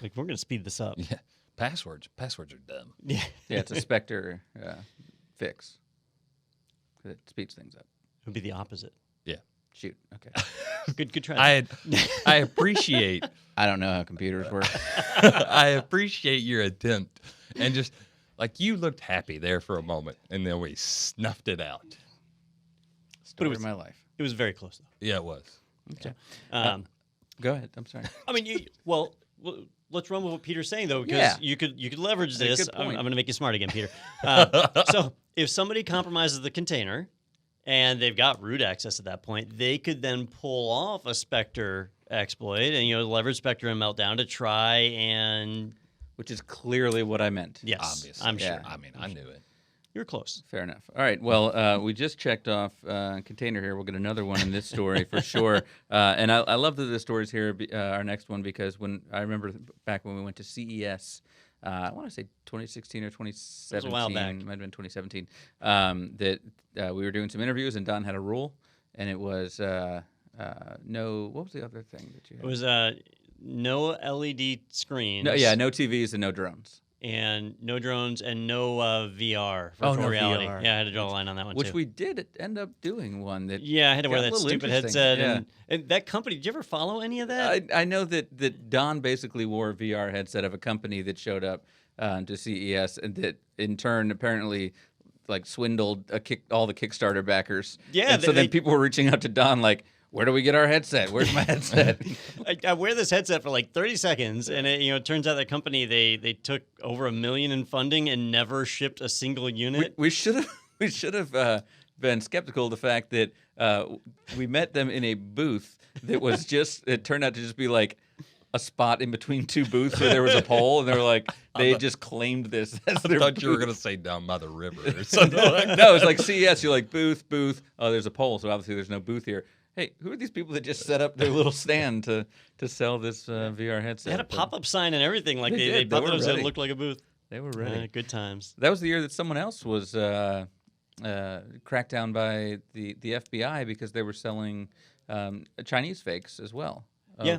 Like, we're going to speed this up. Yeah, passwords are dumb. Yeah. Yeah, it's a Spectre fix. 'Cause it speeds things up. It would be the opposite. Yeah, Shoot. Okay. Good try. I appreciate I don't know how computers work. I appreciate your attempt, and just like you looked happy there for a moment, and then we snuffed it out. Story of my life. It was very close, though. Yeah, it was. Okay. Um, Go ahead. I'm sorry. I mean, let's run with what Peter's saying, though, because Yeah. you could leverage That's a this. good I'm point. going to make you smart again, Peter. So if somebody compromises the container and they've got root access at that point, they could then pull off a Spectre exploit and leverage Spectre and Meltdown to try and Which is clearly what I meant. yes, Obviously, I'm sure. Yeah. I mean, I knew it. You're close. Fair enough. All right. Well, we just checked off container here. We'll get another one in this story for sure. And I love that this story's here, our next one, because when I remember back when we went to CES, I want to say 2016 or 2017. It was a while back. Might have been 2017. That we were doing some interviews, and Don had a rule, and it was no. What was the other thing that you had? It was no LED screens. No TVs and no drones. and no drones and no VR, Oh, virtual no reality. VR. Yeah, I had to draw a line on that one Which too. we did end up doing one that. Yeah, I had to wear got a that little stupid interesting. headset. Yeah. And that company, did you ever follow any of that? I know that Don basically wore a VR headset of a company that showed up to CES, and that in turn apparently like swindled all the Kickstarter backers. Yeah, and so then people were reaching out to Don like, where do we get our headset? Where's my headset? I wear this headset for like 30 seconds, and it turns out that company they took over $1 million in funding and never shipped a single unit. We should have been skeptical of the fact that we met them in a booth that was just it turned out to just be like a spot in between two booths where there was a pole, and they were like they just claimed this as I their thought you were booth. going to say down by the river or something like that. No, it's like CES. You're like booth. Oh, there's a pole, so obviously there's no booth here. Hey, who are these people that just set up their little stand to sell this VR headset? They had a pop-up sign and everything. Like They they did. They popped were it up so it ready. looked like a booth. They were ready. Good times. That was the year that someone else was cracked down by the FBI because they were selling Chinese fakes as well. Yeah.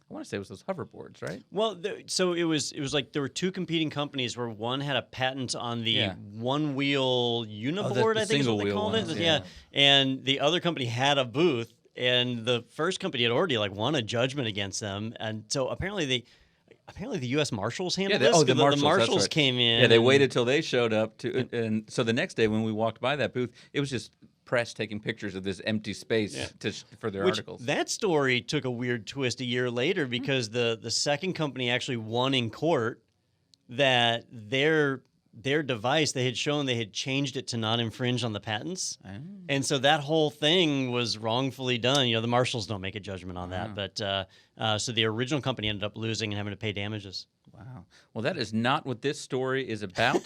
I want to say it was those hoverboards, right? Well, so it was like there were two competing companies where one had a patent on the Yeah. one-wheel uniboard, the I think is what they single-wheel called ones, it. yeah. And the other company had a booth, and the first company had already like won a judgment against them, and so apparently the U.S. Marshals handled this. the 'Cause Marshals, that's Marshals right. came in. Yeah, they and- waited till they showed up and so the next day when we walked by that booth, it was just press taking pictures of this empty space for their Which, articles. that story took a weird twist a year later because the second company actually won in court that their device, they had shown they had changed it to not infringe on the patents. Oh. And so that whole thing was wrongfully done. The Marshals don't make a judgment on that. But so the original company ended up losing and having to pay damages. Wow. Well, that is not what this story is about.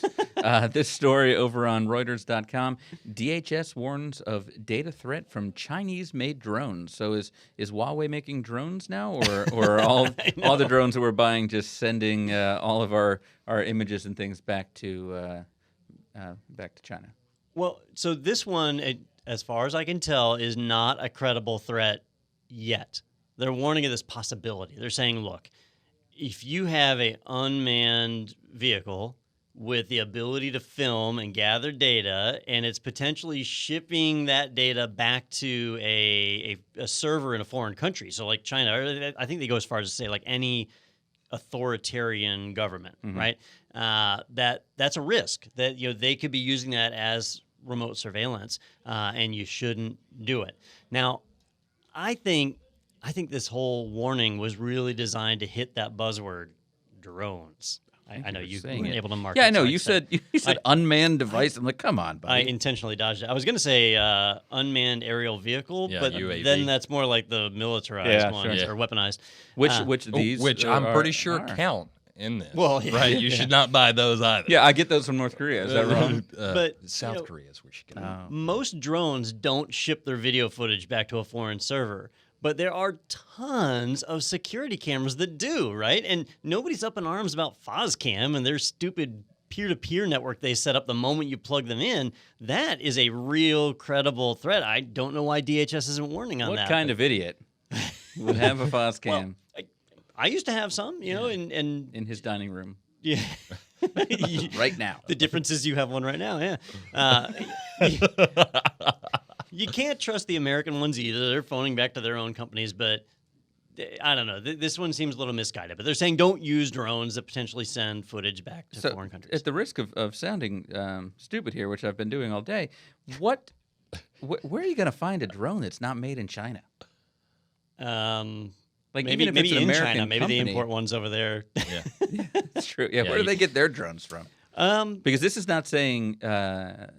This story over on Reuters.com. DHS warns of data threat from Chinese-made drones. So is Huawei making drones now, or are all the drones that we're buying just sending all of our images and things back to China? Well, so this one, as far as I can tell, is not a credible threat yet. They're warning of this possibility. They're saying, look, if you have an unmanned vehicle with the ability to film and gather data, and it's potentially shipping that data back to a server in a foreign country, so like China, or I think they go as far as to say like any authoritarian government, right? That's a risk that they could be using that as remote surveillance, and you shouldn't do it. Now, I think this whole warning was really designed to hit that buzzword, drones. I know you saying were it. able to market. Yeah, I know. so You said unmanned device. I'm like, come on, I buddy. intentionally dodged it. I was going to say unmanned aerial vehicle, Yeah, but UAV. then that's more like the militarized Yeah, ones sure. or weaponized. Which these, which I'm pretty sure count in this. Well, yeah. right? You should not buy those either. Yeah, I get those from North Korea. Is that wrong? But, South Korea is where you should go. Most drones don't ship their video footage back to a foreign server, but there are tons of security cameras that do, right? And nobody's up in arms about FOSCAM and their stupid peer-to-peer network they set up the moment you plug them in. That is a real credible threat. I don't know why DHS isn't warning on What that. kind of idiot would have a FOSCAM I used to have some, and in his dining room yeah. right now? The difference is you have one right now, yeah. You can't trust the American ones either. They're phoning back to their own companies, but I don't know. This one seems a little misguided. But they're saying don't use drones that potentially send footage back to foreign countries. At the risk of sounding stupid here, which I've been doing all day, where are you going to find a drone that's not made in China? Like maybe even if it's an in American China, maybe company, they import ones over there. Yeah. That's true. Yeah, Yeah, where do you- they get their drones from? Because this is not saying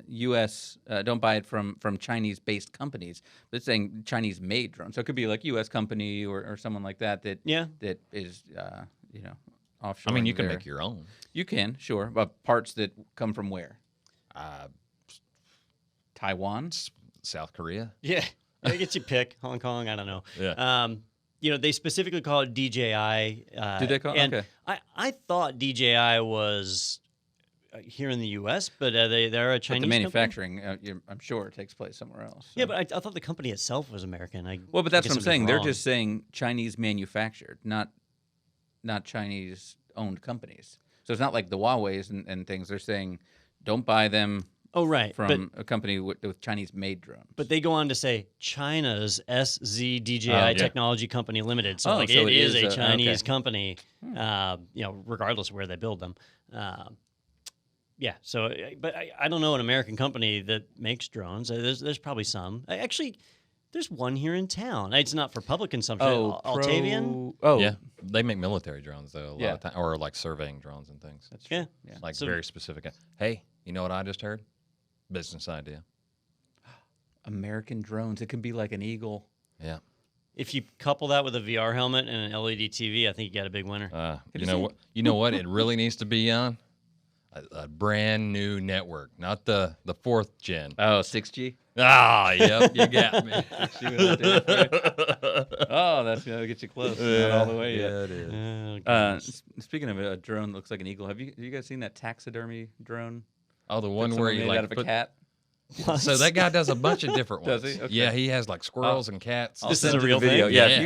U.S. Don't buy it from Chinese-based companies, but it's saying Chinese-made drones. So it could be like U.S. company or someone like that that is offshore. I mean, you can make your own. You can, sure, but parts that come from where? Taiwan. South Korea. Yeah, I get you pick Hong Kong. I don't know. Yeah. They specifically call it DJI. Do they call it? And Okay. I thought DJI was here in the U.S., but they're a But Chinese the company? manufacturing, I'm sure, takes place somewhere else. Yeah, so. but I thought the company itself was American. Well, but that's guess what I'm it was saying. They're wrong. just saying Chinese manufactured, not Chinese owned companies. So it's not like the Huawei's and things. They're saying don't buy them Oh, right. from a company with Chinese-made drones. But they go on to say China's SZDJI yeah. Technology Company Limited. So, Oh, so it is a Chinese okay. company, regardless of where they build them. Yeah. So, but I don't know an American company that makes drones. There's probably some. Actually, there's one here in town. It's not for public consumption. Altavian. Oh, Yeah, they make military drones though, a lot Yeah. of time, or like surveying drones and things. That's true. Yeah. Like So- very specific. Hey, you know what I just heard? Business idea. American drones. It could be like an eagle. Yeah. If you couple that with a VR helmet and an LED TV, I think you got a big winner. You know what? You know what? It really needs to be on a brand new network, not the 4th gen. Oh, 6G. Ah, yep, you got me. Oh, that's gonna get you close. Not all the way yet. Yeah, it is. Oh, goodness. Speaking of a drone that looks like an eagle, have you guys seen that taxidermy drone? Oh, the one That where someone you made like out of a put. cat. So that guy does a bunch of different Does ones. he? Okay. Yeah, he has like squirrels and cats. This is Send a you the real video. thing? Yeah, Yeah.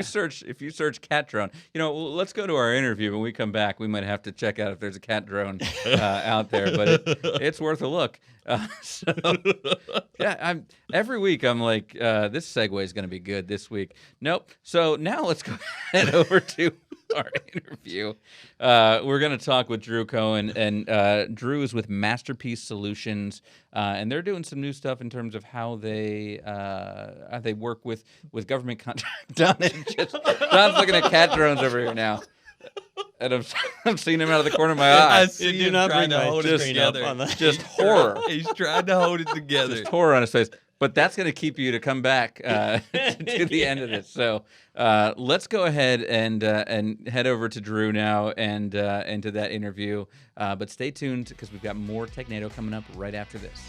if you search cat drone, let's go to our interview. When we come back, we might have to check out if there's a cat drone out there, but it's worth a look. Every week I'm like, this segue is going to be good this week. Nope. So now let's go head over to our interview. We're going to talk with Drew Cohen, and Drew is with MasterPeace Solutions, and they're doing some new stuff in terms of how they work with government contracts. Don's looking at cat drones over here now. And I'm seeing him out of the corner of my eye. I see Do him not trying bring to my hold it screen up together. on the- Just horror. He's trying to hold it together. Just horror on his face. But that's going to keep you to come back to the end of this. So let's go ahead and head over to Drew now and to that interview. But stay tuned because we've got more Technado coming up right after this.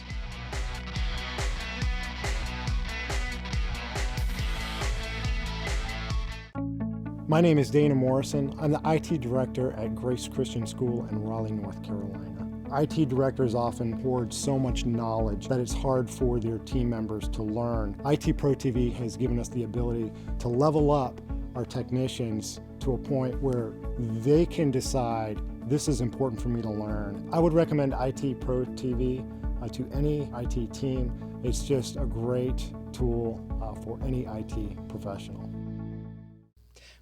My name is Dana Morrison. I'm the IT director at Grace Christian School in Raleigh, North Carolina. IT directors often hoard so much knowledge that it's hard for their team members to learn. IT Pro TV has given us the ability to level up our technicians to a point where they can decide this is important for me to learn. I would recommend IT Pro TV to any IT team. It's just a great tool for any IT professional.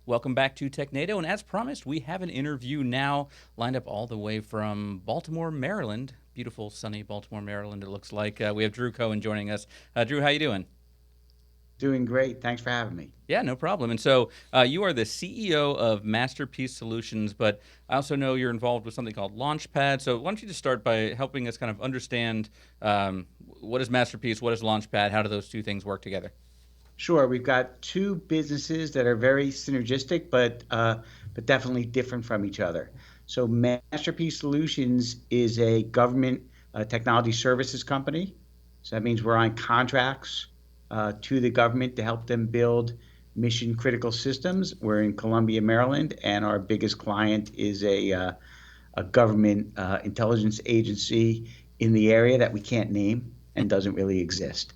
Welcome back to Technado, and as promised, we have an interview now lined up all the way from Baltimore, Maryland. Beautiful, sunny Baltimore, Maryland, it looks like. We have Drew Cohen joining us. Drew, how you doing? Doing great. Thanks for having me. Yeah, no problem. And so you are the CEO of MasterPeace Solutions, but I also know you're involved with something called Launchpad. So why don't you just start by helping us kind of understand what is MasterPeace, what is Launchpad, how do those two things work together? Sure. We've got two businesses that are very synergistic, but definitely different from each other. So MasterPeace Solutions is a government technology services company. So that means we're on contracts to the government to help them build mission critical systems. We're in Columbia, Maryland, and our biggest client is a government intelligence agency in the area that we can't name and doesn't really exist.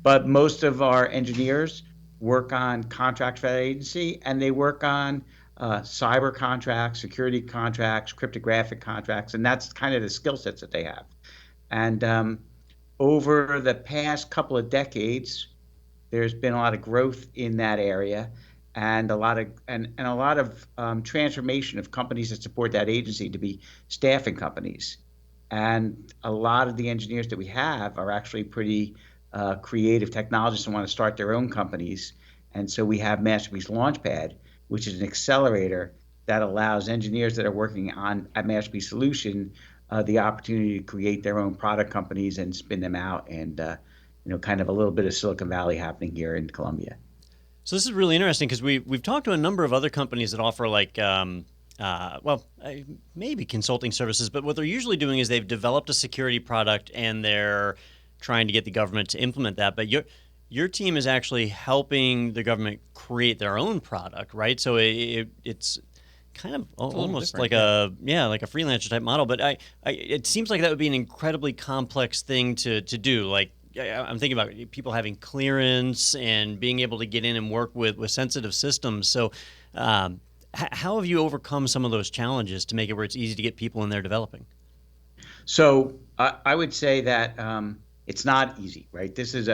But most of our engineers work on contracts for that agency, and they work on cyber contracts, security contracts, cryptographic contracts, and that's kind of the skill sets that they have. And over the past couple of decades, there's been a lot of growth in that area, and a lot of transformation of companies that support that agency to be staffing companies. And a lot of the engineers that we have are actually pretty creative technologists and want to start their own companies. And so we have MasterPeace Launchpad, which is an accelerator that allows engineers that are working at MasterPeace Solution the opportunity to create their own product companies and spin them out, and kind of a little bit of Silicon Valley happening here in Columbia. So this is really interesting because we've talked to a number of other companies that offer maybe consulting services, but what they're usually doing is they've developed a security product and they're trying to get the government to implement that. But your team is actually helping the government create their own product, right? So it's kind of almost like a freelancer type model. But it seems like that would be an incredibly complex thing to do. Like I'm thinking about people having clearance and being able to get in and work with sensitive systems. So How have you overcome some of those challenges to make it where it's easy to get people in there developing? So I would say that it's not easy, right? This is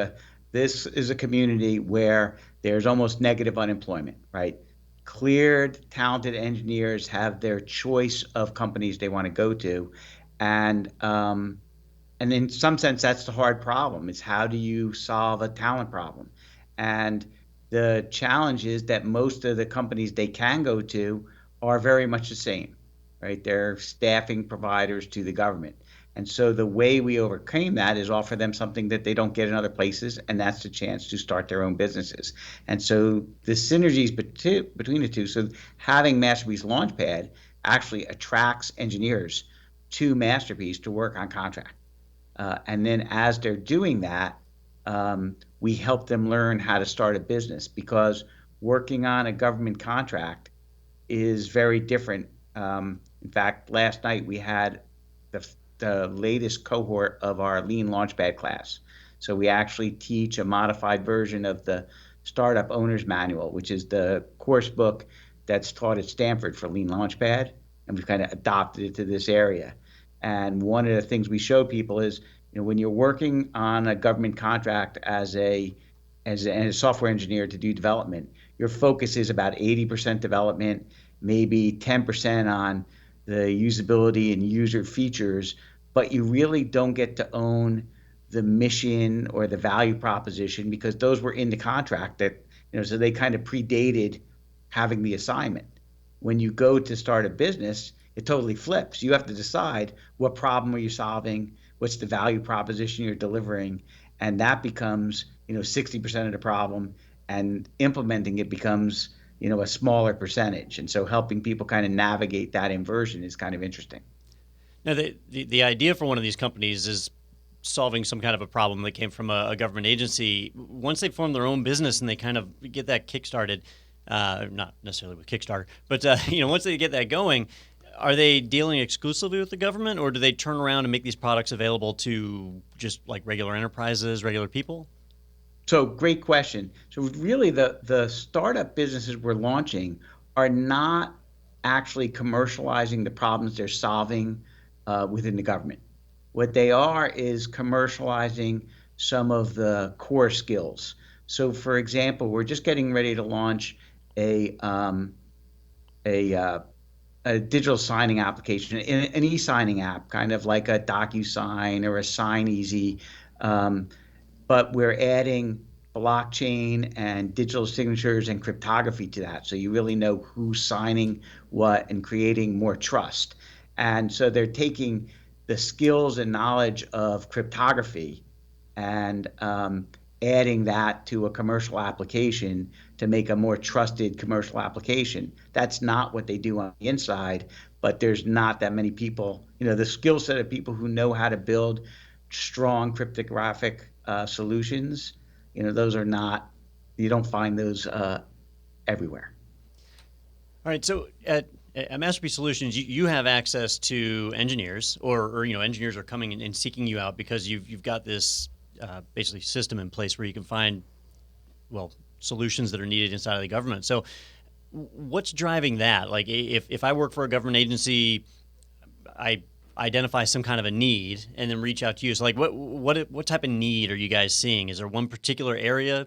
a community where there's almost negative unemployment, right? Cleared, talented engineers have their choice of companies they want to go to, and in some sense, that's the hard problem: is how do you solve a talent problem? And the challenge is that most of the companies they can go to are very much the same, right? They're staffing providers to the government. And so the way we overcame that is offer them something that they don't get in other places, and that's the chance to start their own businesses. And so the synergies between the two, so having MasterPeace Launchpad actually attracts engineers to MasterPeace to work on contract. And then as they're doing that, we help them learn how to start a business, because working on a government contract is very different. In fact, last night we had the latest cohort of our Lean Launchpad class. So we actually teach a modified version of the Startup Owner's Manual, which is the course book that's taught at Stanford for Lean Launchpad, and we've kind of adopted it to this area. And one of the things we show people is, when you're working on a government contract as a software engineer to do development, your focus is about 80% development, maybe 10% on the usability and user features, but you really don't get to own the mission or the value proposition, because those were in the contract that, so they kind of predated having the assignment. When you go to start a business, it totally flips. You have to decide, what problem are you solving? What's the value proposition you're delivering? And that becomes, 60% of the problem, and implementing it becomes, a smaller percentage. And so helping people kind of navigate that inversion is kind of interesting. Now, the idea for one of these companies is solving some kind of a problem that came from a government agency. Once they form their own business and they kind of get that kickstarted, not necessarily with Kickstarter, but once they get that going, are they dealing exclusively with the government, or do they turn around and make these products available to just like regular enterprises, regular people? So great question. So really the startup businesses we're launching are not actually commercializing the problems they're solving within the government. What they are is commercializing some of the core skills. So for example, we're just getting ready to launch a digital signing application, an e-signing app, kind of like a DocuSign or a SignEasy, but we're adding blockchain and digital signatures and cryptography to that, so you really know who's signing what and creating more trust. And so they're taking the skills and knowledge of cryptography and adding that to a commercial application to make a more trusted commercial application. That's not what they do on the inside, but there's not that many people, the skill set of people who know how to build strong cryptographic solutions, those are not, you don't find those everywhere. All right, so at MasterPeace Solutions, you have access to engineers, or engineers are coming and seeking you out because you've got this basically system in place where you can find, solutions that are needed inside of the government. So what's driving that? Like, if I work for a government agency, I identify some kind of a need and then reach out to you. So like, what type of need are you guys seeing? Is there one particular area?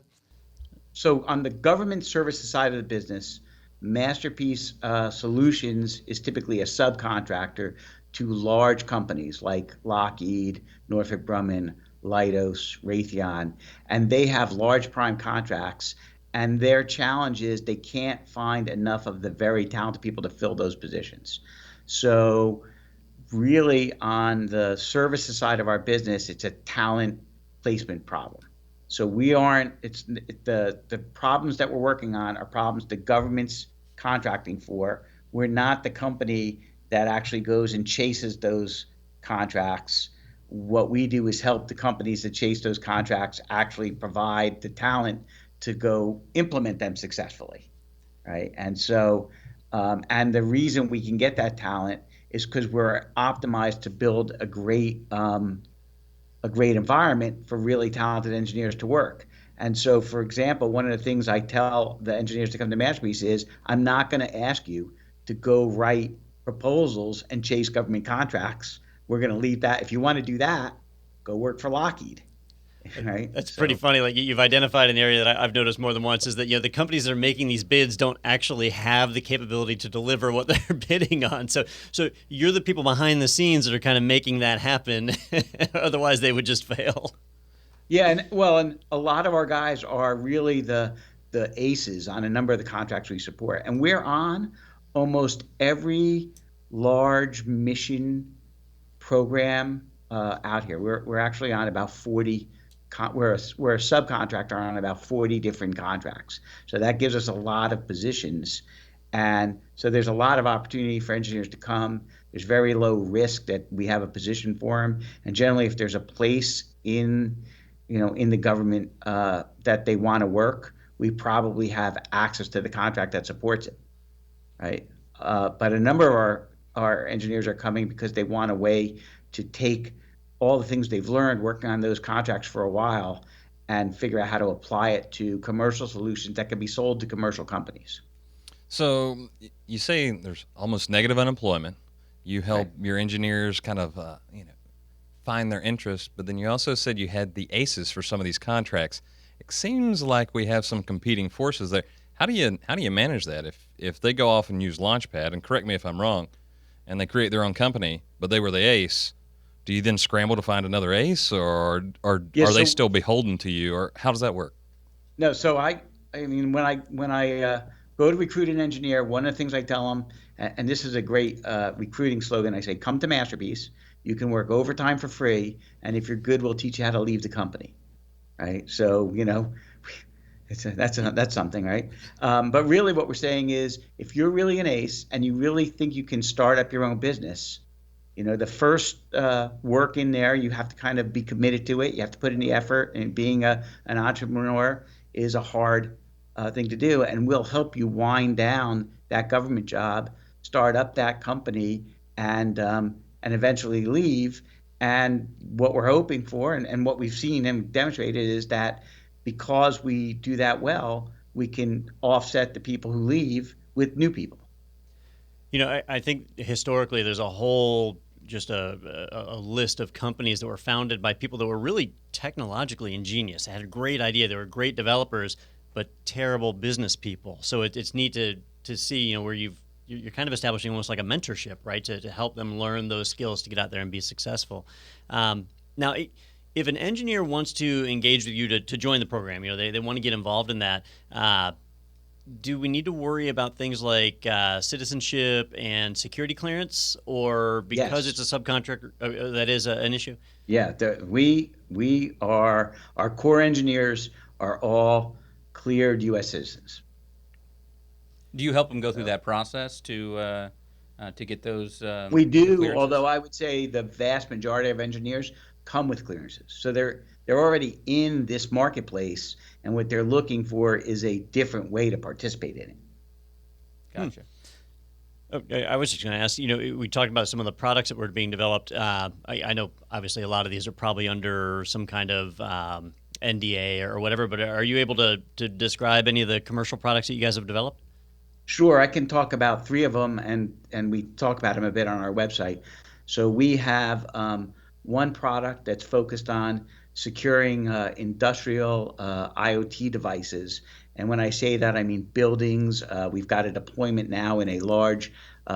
So on the government services side of the business, MasterPeace Solutions is typically a subcontractor to large companies like Lockheed, Northrop Grumman, Leidos, Raytheon, and they have large prime contracts, and their challenge is they can't find enough of the very talented people to fill those positions. So really on the services side of our business, it's a talent placement problem. So the problems that we're working on are problems the government's contracting for. We're not the company that actually goes and chases those contracts. What we do is help the companies that chase those contracts actually provide the talent to go implement them successfully, right? And so, and the reason we can get that talent is because we're optimized to build a great environment for really talented engineers to work. And so, for example, one of the things I tell the engineers to come to MasterPeace is, I'm not going to ask you to go write proposals and chase government contracts. We're going to leave that. If you want to do that, go work for Lockheed. Right? That's So, pretty funny. Like you've identified an area that I've noticed more than once is that the companies that are making these bids don't actually have the capability to deliver what they're bidding on. So you're the people behind the scenes that are kind of making that happen. Otherwise, they would just fail. yeah, and a lot of our guys are really the aces on a number of the contracts we support, and we're on almost every large mission program out here. We're actually on about 40. We're a subcontractor on about 40 different contracts. So that gives us a lot of positions. And so there's a lot of opportunity for engineers to come. There's very low risk that we have a position for them. And generally, if there's a place in the government that they want to work, we probably have access to the contract that supports it, right? But a number of our engineers are coming because they want a way to take all the things they've learned working on those contracts for a while and figure out how to apply it to commercial solutions that can be sold to commercial companies. So you say there's almost negative unemployment. You help your engineers kind of, find their interest, but then you also said you had the aces for some of these contracts. It seems like we have some competing forces there. How do you manage that if they go off and use Launchpad, and correct me if I'm wrong, and they create their own company, but they were the ace? Do you then scramble to find another ace, or are they still beholden to you, or how does that work? No, so I mean when I go to recruit an engineer, one of the things I tell them, and this is a great recruiting slogan, I say, come to MasterPeace. You can work overtime for free, and if you're good, we'll teach you how to leave the company, right? So that's something, right? But really, what we're saying is, if you're really an ace and you really think you can start up your own business, the first work in there, you have to kind of be committed to it. You have to put in the effort, and being an entrepreneur is a hard thing to do. And we'll help you wind down that government job, start up that company, and eventually leave. And what we're hoping for, and what we've seen and demonstrated, is that because we do that well, we can offset the people who leave with new people. I think historically there's a whole just a list of companies that were founded by people that were really technologically ingenious. They had a great idea. They were great developers, but terrible business people. So it's neat to see where you're kind of establishing almost like a mentorship, right, to help them learn those skills to get out there and be successful. Now, if an engineer wants to engage with you to join the program, they want to get involved in that. Do we need to worry about things like citizenship and security clearance, or because Yes. it's a subcontractor, that is an issue? Yeah, our core engineers are all cleared U.S. citizens. Do you help them go through that process to get those? We do, clearances? although I would say the vast majority of engineers come with clearances. So they're already in this marketplace, and what they're looking for is a different way to participate in it. Gotcha. Okay, I was just going to ask, we talked about some of the products that were being developed. I know obviously a lot of these are probably under some kind of NDA or whatever, but are you able to describe any of the commercial products that you guys have developed? Sure, I can talk about three of them, and we talk about them a bit on our website. So we have one product that's focused on securing industrial IoT devices. And when I say that, I mean buildings. We've got a deployment now in a large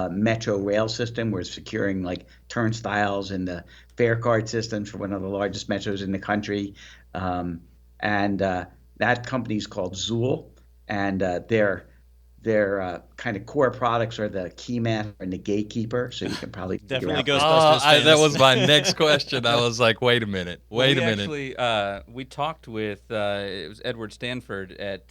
metro rail system. We're securing like turnstiles and the fare card systems for one of the largest metros in the country. And that company is called Zool, and their kind of core products are the key master and the gatekeeper. So you can probably Definitely figure out. Ghostbusters That fans. was my next question. I was like, wait a minute. Actually, we talked with it was Edward Stanford at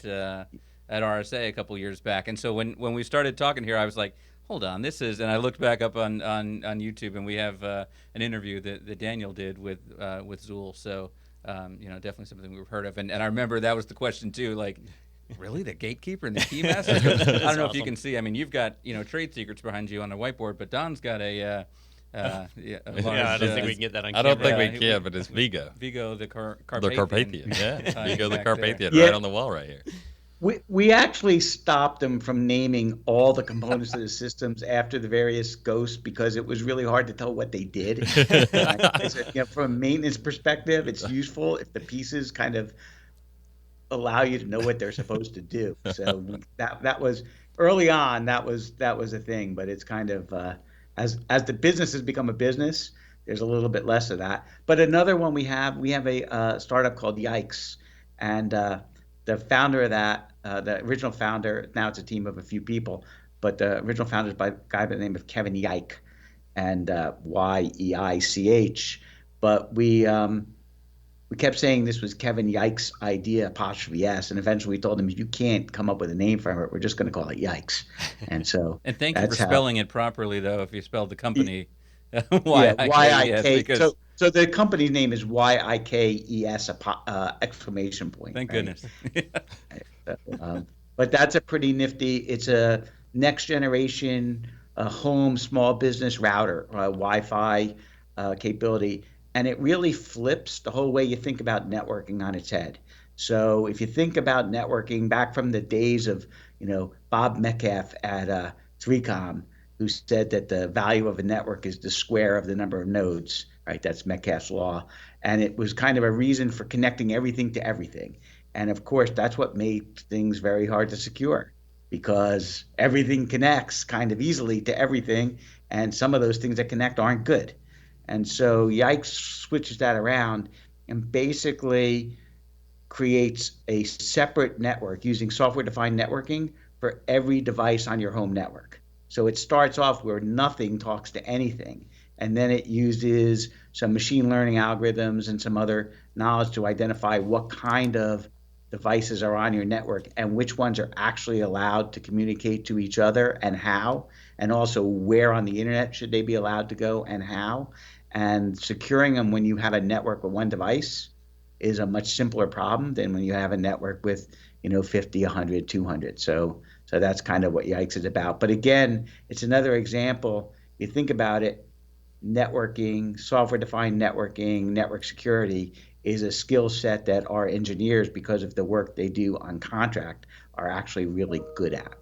RSA a couple years back, and so when we started talking here, I was like, hold on, this is, and I looked back up on YouTube, and we have an interview that Daniel did with Zool. So definitely something we've heard of, and I remember that was the question too, like. Really, the gatekeeper and the key master? I don't know if you can see. I mean, you've got trade secrets behind you on a whiteboard, but Don's got a Yeah, a Yeah, I large, don't think we can get that on I camera. don't think Yeah, we can, but it's Vigo. Vigo, the The Carpathian. Carpathian. Yeah. tying Vigo the back there. Carpathian Yeah. right on the wall right here. We actually stopped them from naming all the components of the systems after the various ghosts because it was really hard to tell what they did. I said, from a maintenance perspective, it's useful if the pieces kind of allow you to know what they're supposed to do. So that was early on. That was a thing, but it's kind of as the business has become a business, there's a little bit less of that. But another one we have a startup called Yikes, and the founder of that, the original founder, now it's a team of a few people, but the original founder is by a guy by the name of Kevin Yike, and Yeich. But we kept saying this was Kevin Yike's idea, apostrophe S, and eventually we told him, you can't come up with a name for it. We're just going to call it Yikes. And so And thank you for that's how. spelling it properly, though. If you spelled the company Yeah, YIKES, YIK. because So the company's name is YIKES exclamation point. thank right? goodness. But that's a pretty nifty. It's a next generation home small business router, Wi-Fi capability, and it really flips the whole way you think about networking on its head. So if you think about networking back from the days of Bob Metcalf at 3Com, who said that the value of a network is the square of the number of nodes, right? That's Metcalf's law, and it was kind of a reason for connecting everything to everything. And of course, that's what made things very hard to secure because everything connects kind of easily to everything. And some of those things that connect aren't good. And so Yikes switches that around and basically creates a separate network using software-defined networking for every device on your home network. So it starts off where nothing talks to anything. And then it uses some machine learning algorithms and some other knowledge to identify what kind of devices are on your network and which ones are actually allowed to communicate to each other and how, and also where on the internet should they be allowed to go and how. And securing them when you have a network with one device is a much simpler problem than when you have a network with 50, 100, 200. So that's kind of what Yikes is about. But again, it's another example. You think about it, networking, software-defined networking, network security is a skill set that our engineers, because of the work they do on contract, are actually really good at.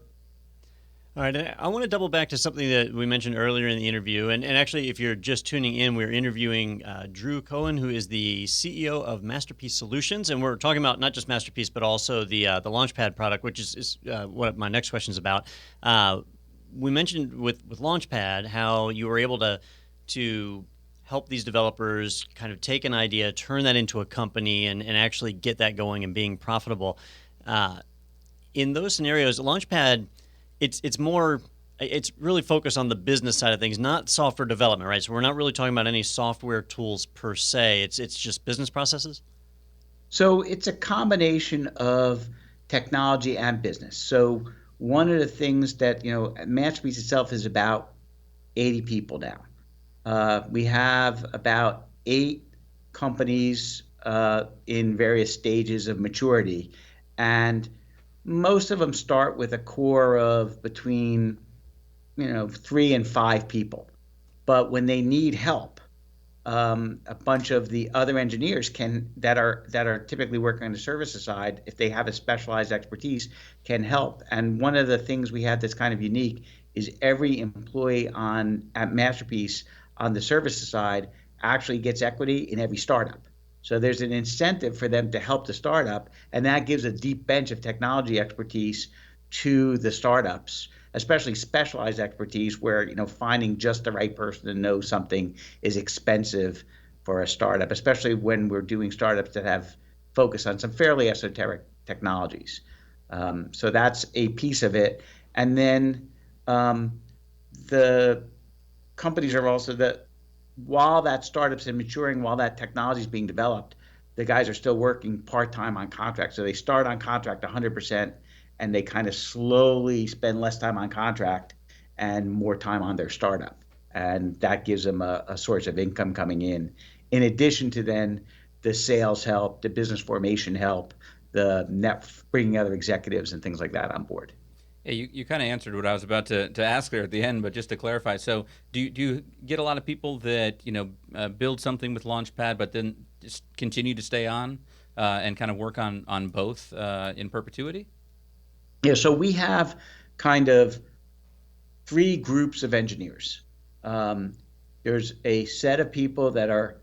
All right, and I want to double back to something that we mentioned earlier in the interview. And actually, if you're just tuning in, we're interviewing Drew Cohen, who is the CEO of MasterPeace Solutions. And we're talking about not just MasterPeace, but also the Launchpad product, which is what my next question is about. We mentioned with Launchpad how you were able to help these developers kind of take an idea, turn that into a company, and actually get that going and being profitable. In those scenarios, Launchpad, it's really focused on the business side of things, not software development, right? So we're not really talking about any software tools per se. It's just business processes? So it's a combination of technology and business. So one of the things that, MasterPeace itself is about 80 people now. We have about 8 companies in various stages of maturity, and most of them start with a core of between 3 and 5 people. But when they need help, a bunch of the other engineers that are typically working on the services side, if they have a specialized expertise, can help. And one of the things we have that's kind of unique is every employee at MasterPeace on the services side actually gets equity in every startup. So there's an incentive for them to help the startup, and that gives a deep bench of technology expertise to the startups, especially specialized expertise where finding just the right person to know something is expensive for a startup, especially when we're doing startups that have focus on some fairly esoteric technologies. So that's a piece of it. And then the companies are also that while that startup's in maturing, while that technology is being developed, the guys are still working part-time on contract. So they start on contract 100%, and they kind of slowly spend less time on contract and more time on their startup. And that gives them a source of income coming in addition to then the sales help, the business formation help, the bringing other executives and things like that on board. Yeah, you kind of answered what I was about to ask there at the end, but just to clarify, so do you get a lot of people that build something with Launchpad, but then just continue to stay on and kind of work on both in perpetuity? Yeah, so we have kind of three groups of engineers. Um, there's a set of people that are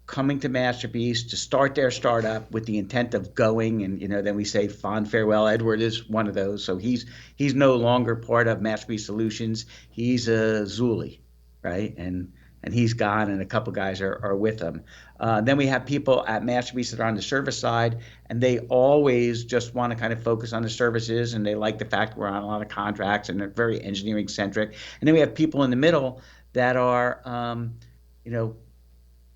coming to MasterPeace to start their startup with the intent of going, and then we say fond farewell. Edward is one of those, so he's no longer part of MasterPeace Solutions. He's a Zuli, right? And he's gone, and a couple guys are with him. Then we have people at MasterPeace that are on the service side, and they always just want to kind of focus on the services, and they like the fact we're on a lot of contracts, and they're very engineering centric. And then we have people in the middle that are,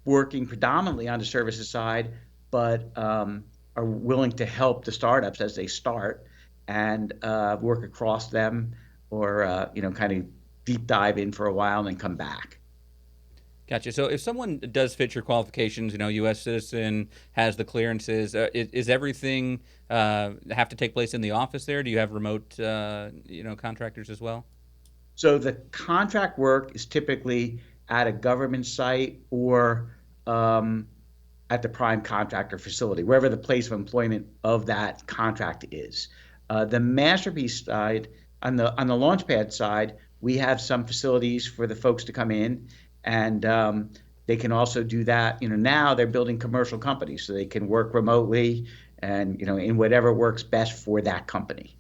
working predominantly on the services side, but are willing to help the startups as they start and work across them, or kind of deep dive in for a while and then come back. Gotcha. So if someone does fit your qualifications, U.S. citizen, has the clearances, is everything have to take place in the office there? Do you have remote, contractors as well? So the contract work is typically at a government site or at the prime contractor facility, wherever the place of employment of that contract is. The MasterPeace side, on the Launchpad side, we have some facilities for the folks to come in, and they can also do that. Now they're building commercial companies, so they can work remotely and in whatever works best for that company.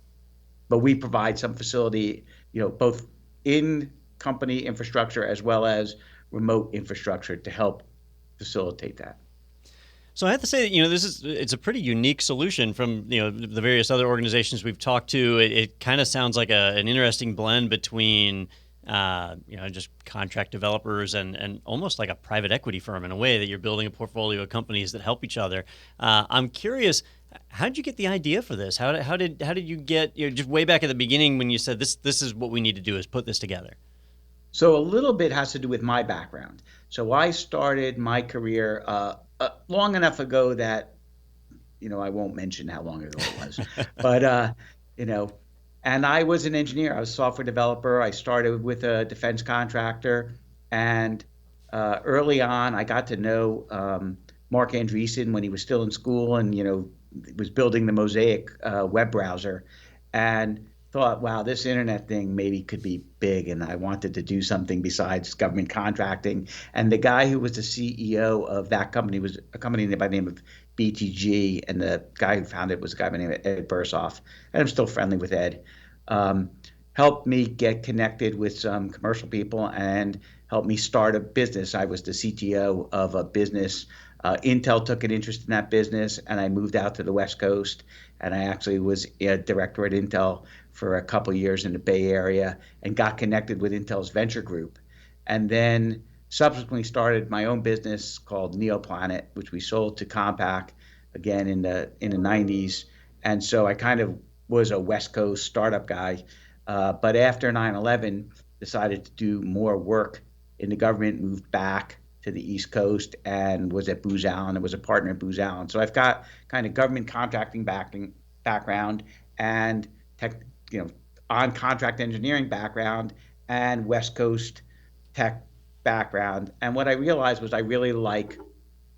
But we provide some facility, both in company infrastructure as well as remote infrastructure to help facilitate that. So I have to say that it's a pretty unique solution from the various other organizations we've talked to. It kind of sounds like an interesting blend between just contract developers and almost like a private equity firm in a way, that you're building a portfolio of companies that help each other. I'm curious, how did you get the idea for this? How did you get just way back at the beginning when you said this is what we need to do, is put this together? So a little bit has to do with my background. So I started my career long enough ago that I won't mention how long ago it was, but and I was an engineer. I was a software developer. I started with a defense contractor, and early on, I got to know Mark Andreessen when he was still in school, and was building the Mosaic web browser, and thought, wow, this internet thing maybe could be big, and I wanted to do something besides government contracting. And the guy who was the CEO of that company was a company by the name of BTG, and the guy who founded it was a guy by the name of Ed Bursoff, and I'm still friendly with Ed. Helped me get connected with some commercial people and helped me start a business. I was the CTO of a business. Intel took an interest in that business, and I moved out to the West Coast, and I actually was a director at Intel for a couple of years in the Bay Area and got connected with Intel's venture group. And then subsequently started my own business called Neoplanet, which we sold to Compaq again in the 90s. And so I kind of was a West Coast startup guy. But after 9/11, decided to do more work in the government, moved back to the East Coast and was at Booz Allen and was a partner at Booz Allen. So I've got kind of government contracting background and on contract engineering background and West Coast tech background. And what I realized was I really like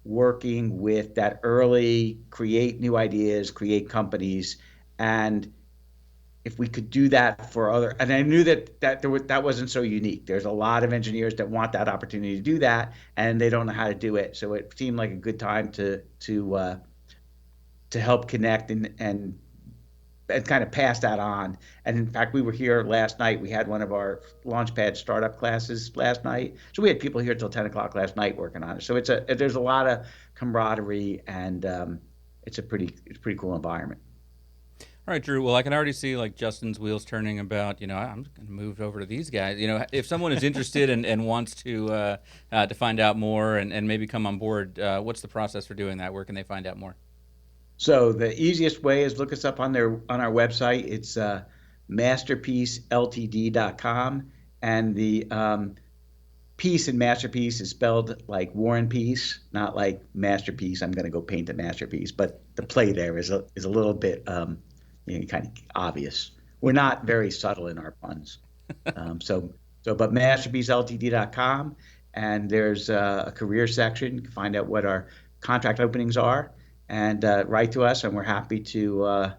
working with that early, create new ideas, create companies. And if we could do that for other, and I knew that wasn't so unique. There's a lot of engineers that want that opportunity to do that, and they don't know how to do it. So it seemed like a good time to help connect and kind of pass that on. And in fact, we were here last night. We had one of our Launchpad startup classes last night. So we had people here till 10 o'clock last night working on it. So there's a lot of camaraderie, and it's a pretty cool environment. All right, Drew. Well, I can already see like Justin's wheels turning about, I'm going to move over to these guys. If someone is interested and wants to find out more and maybe come on board, what's the process for doing that? Where can they find out more? So the easiest way is look us up on our website. It's masterpieceltd.com, and the Peace in MasterPeace is spelled like War and Peace, not like masterpiece. I'm going to go paint a masterpiece, but the play there is a little bit kind of obvious we're not very subtle in our puns. But MasterPeaceLTD.com, and there's a career section. You can find out what our contract openings are, and write to us, and we're happy to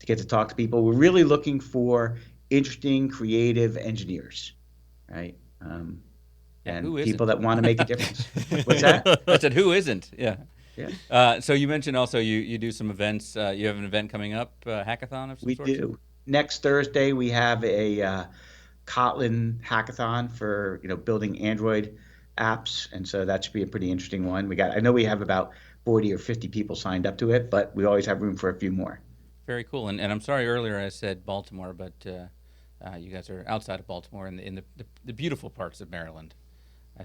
get to talk to people. We're really looking for interesting, creative engineers, right? And people that want to make a difference. What's that? I said, who isn't? Yeah. Yeah. So you mentioned also you do some events. You have an event coming up, hackathon of some We sort? do. Next Thursday, we have a Kotlin hackathon for building Android apps, and so that should be a pretty interesting one. I know we have about 40 or 50 people signed up to it, but we always have room for a few more. Very cool. And I'm sorry earlier I said Baltimore, but you guys are outside of Baltimore in the beautiful parts of Maryland.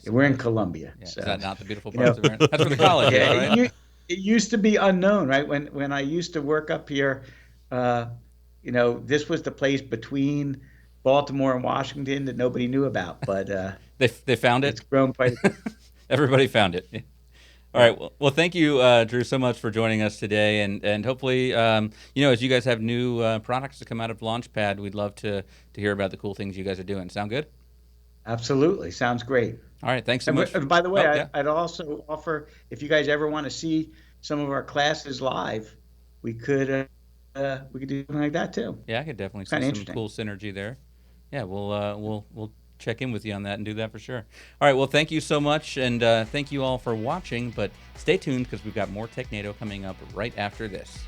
We're in Columbia. Yeah. So. Is that not the beautiful parts of Maryland? That's where the college is, right? It used to be unknown, right? When I used to work up here, this was the place between Baltimore and Washington that nobody knew about. But they found it. It's grown quite a bit. Everybody found it. Yeah. All right. Well, thank you, Drew, so much for joining us today. And hopefully, as you guys have new products to come out of Launchpad, we'd love to hear about the cool things you guys are doing. Sound good? Absolutely. Sounds great. All right. Thanks so much. By the way, I'd also offer, if you guys ever want to see some of our classes live, we could do something like that too. Yeah, I could definitely see some cool synergy there. Yeah, we'll check in with you on that and do that for sure. All right, well, thank you so much, and thank you all for watching, but stay tuned because we've got more Technado coming up right after this.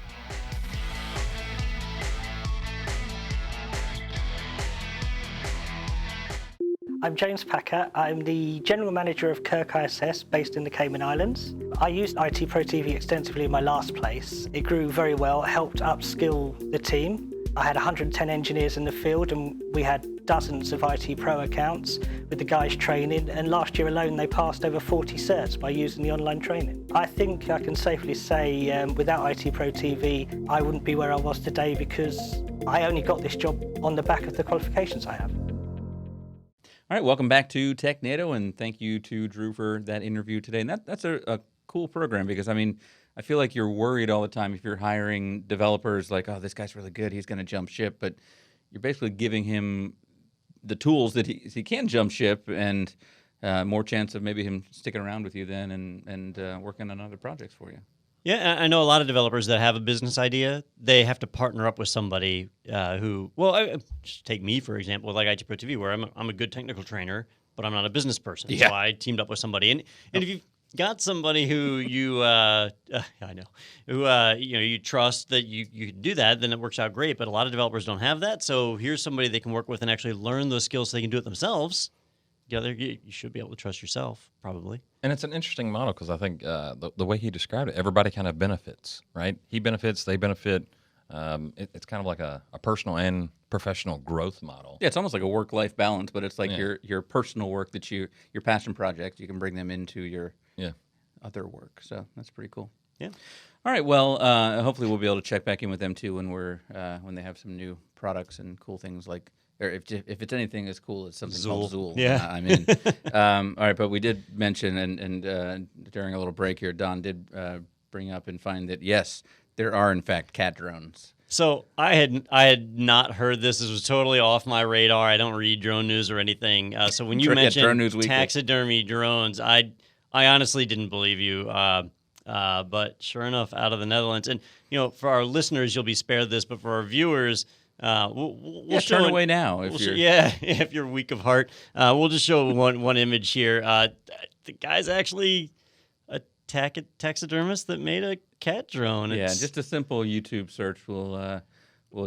I'm James Packer. I'm the General Manager of Kirk ISS based in the Cayman Islands. I used IT Pro TV extensively in my last place. It grew very well, helped upskill the team. I had 110 engineers in the field and we had dozens of IT Pro accounts with the guys training, and last year alone they passed over 40 certs by using the online training. I think I can safely say without IT Pro TV I wouldn't be where I was today because I only got this job on the back of the qualifications I have. All right, welcome back to Technado, and thank you to Drew for that interview today. And that's a cool program because, I feel like you're worried all the time if you're hiring developers like, oh, this guy's really good, he's going to jump ship. But you're basically giving him the tools that he can jump ship and more chance of maybe him sticking around with you then and working on other projects for you. Yeah, I know a lot of developers that have a business idea. They have to partner up with somebody just take me, for example, with like IT Pro TV, where I'm a good technical trainer, but I'm not a business person. Yeah. So I teamed up with somebody. And if you've got somebody who you, you trust that you can do that, then it works out great. But a lot of developers don't have that. So here's somebody they can work with and actually learn those skills so they can do it themselves. Together, you should be able to trust yourself, probably. And it's an interesting model because I think the way he described it, everybody kind of benefits, right? He benefits, they benefit. It's kind of like a personal and professional growth model. Yeah, it's almost like a work-life balance, but it's like your personal work your passion project, you can bring them into your other work. So that's pretty cool. Yeah. All right. Well, hopefully we'll be able to check back in with them too when they have some new products and cool things like. Or if it's anything as cool as something called Zool. Yeah. All right, but we did mention, and during a little break here, Don did bring up and find that, yes, there are, in fact, cat drones. So I had not heard this. This was totally off my radar. I don't read drone news or anything. So when you mentioned taxidermy drones, I honestly didn't believe you. But sure enough, out of the Netherlands. And, for our listeners, you'll be spared this, but for our viewers... we'll show turn away now if you're weak of heart. We'll just show one image here. The guy's actually a taxidermist that made a cat drone. Just a simple YouTube search will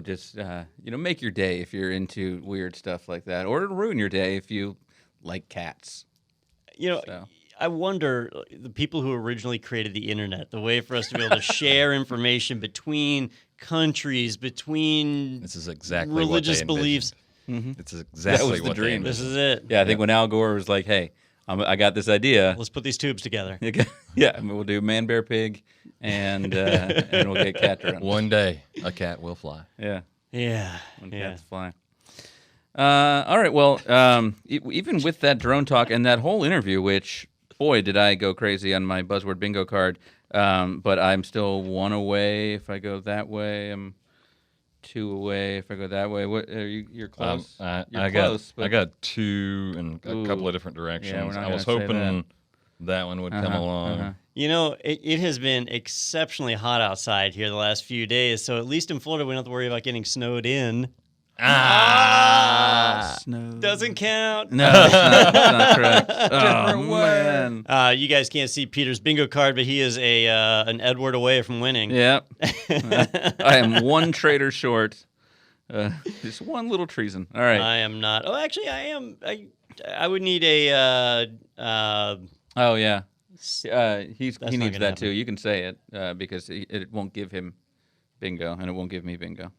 just make your day if you're into weird stuff like that, or it'll ruin your day if you like cats. I wonder, the people who originally created the internet, the way for us to be able to share information between countries, between this is exactly religious what they beliefs. Mm-hmm. It's exactly what dream. This is it. Yeah, I think when Al Gore was like, "Hey, I got this idea. Let's put these tubes together." Yeah, we'll do man, bear, pig, and we'll get cat drones. One day, a cat will fly. Yeah. When cats fly. All right. Well, even with that drone talk and that whole interview, which boy did I go crazy on my buzzword bingo card. But I'm still one away. If I go that way, I'm 2 away. If I go that way, what are you? You're close. I You're got close, but- I got 2 in a Ooh. couple of different directions. not I was gonna say hoping that one would come along. You know, it has been exceptionally hot outside here the last few days, so at least in Florida we don't have to worry about getting snowed in. Snow. Doesn't count. No, it's not correct. Oh, man. You guys can't see Peter's bingo card, but he is an Edward away from winning. Yep. I am 1 trader short. Just one little treason. All right. I am not. Oh, actually, I am. I would need a. Oh yeah. He not needs gonna that happen. too. You can say it because it won't give him bingo, and it won't give me bingo.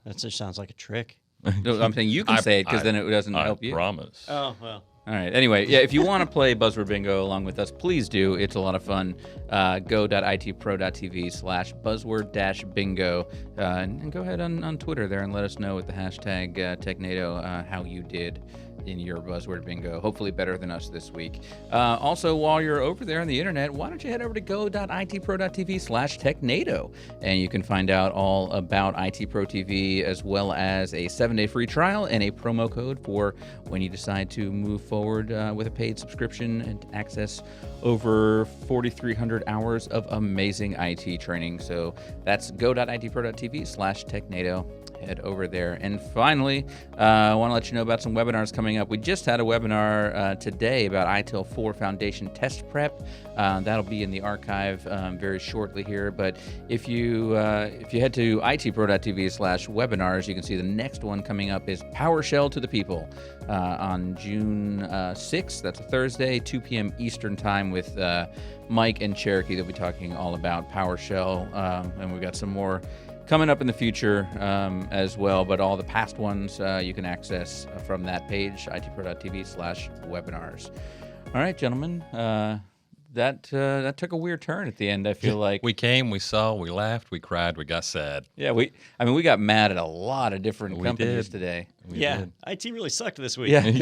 That just sounds like a trick. No, I'm saying you can say it because then it doesn't I help you. promise. Oh well. All right. Anyway, yeah, if you want to play Buzzword Bingo along with us, please do. It's a lot of fun. Go.itpro.tv/buzzword-bingo. And go ahead on Twitter there and let us know with the hashtag Technado how you did in your Buzzword Bingo. Hopefully better than us this week. Also, while you're over there on the internet, why don't you head over to go.itpro.tv/Technado. And you can find out all about IT Pro TV as well as a 7-day free trial and a promo code for when you decide to move forward with a paid subscription and access over 4,300 hours of amazing IT training. So that's go.itpro.tv/Technado. Head over there. And finally, I want to let you know about some webinars coming up. We just had a webinar today about ITIL 4 Foundation Test Prep. That'll be in the archive very shortly here. But if you head to itpro.tv/webinars, you can see the next one coming up is PowerShell to the People on June 6th. That's a Thursday, 2 p.m. Eastern Time with Mike and Cherokee. They'll be talking all about PowerShell. And we've got some more coming up in the future as well, but all the past ones you can access from that page, itpro.tv/webinars. All right, gentlemen, that took a weird turn at the end. I feel like We came, we saw, we laughed, we cried, we got sad. yeah, we got mad at a lot of different We companies did. today. We Yeah, did. IT really sucked this week. Yeah, not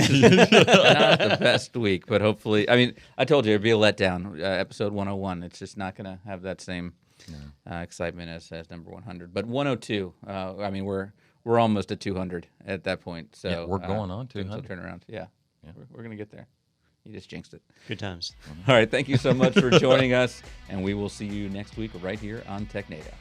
the best week, but hopefully, I mean, I told you it'd be a letdown. Episode 101, it's just not gonna have that same excitement as number 100, but 102. I mean, we're almost at 200 at that point. So Yeah, we're going on things will 200. turn around. Yeah. We're gonna get there. You just jinxed it. Good times. All right, thank you so much for joining us, and we will see you next week right here on Technado.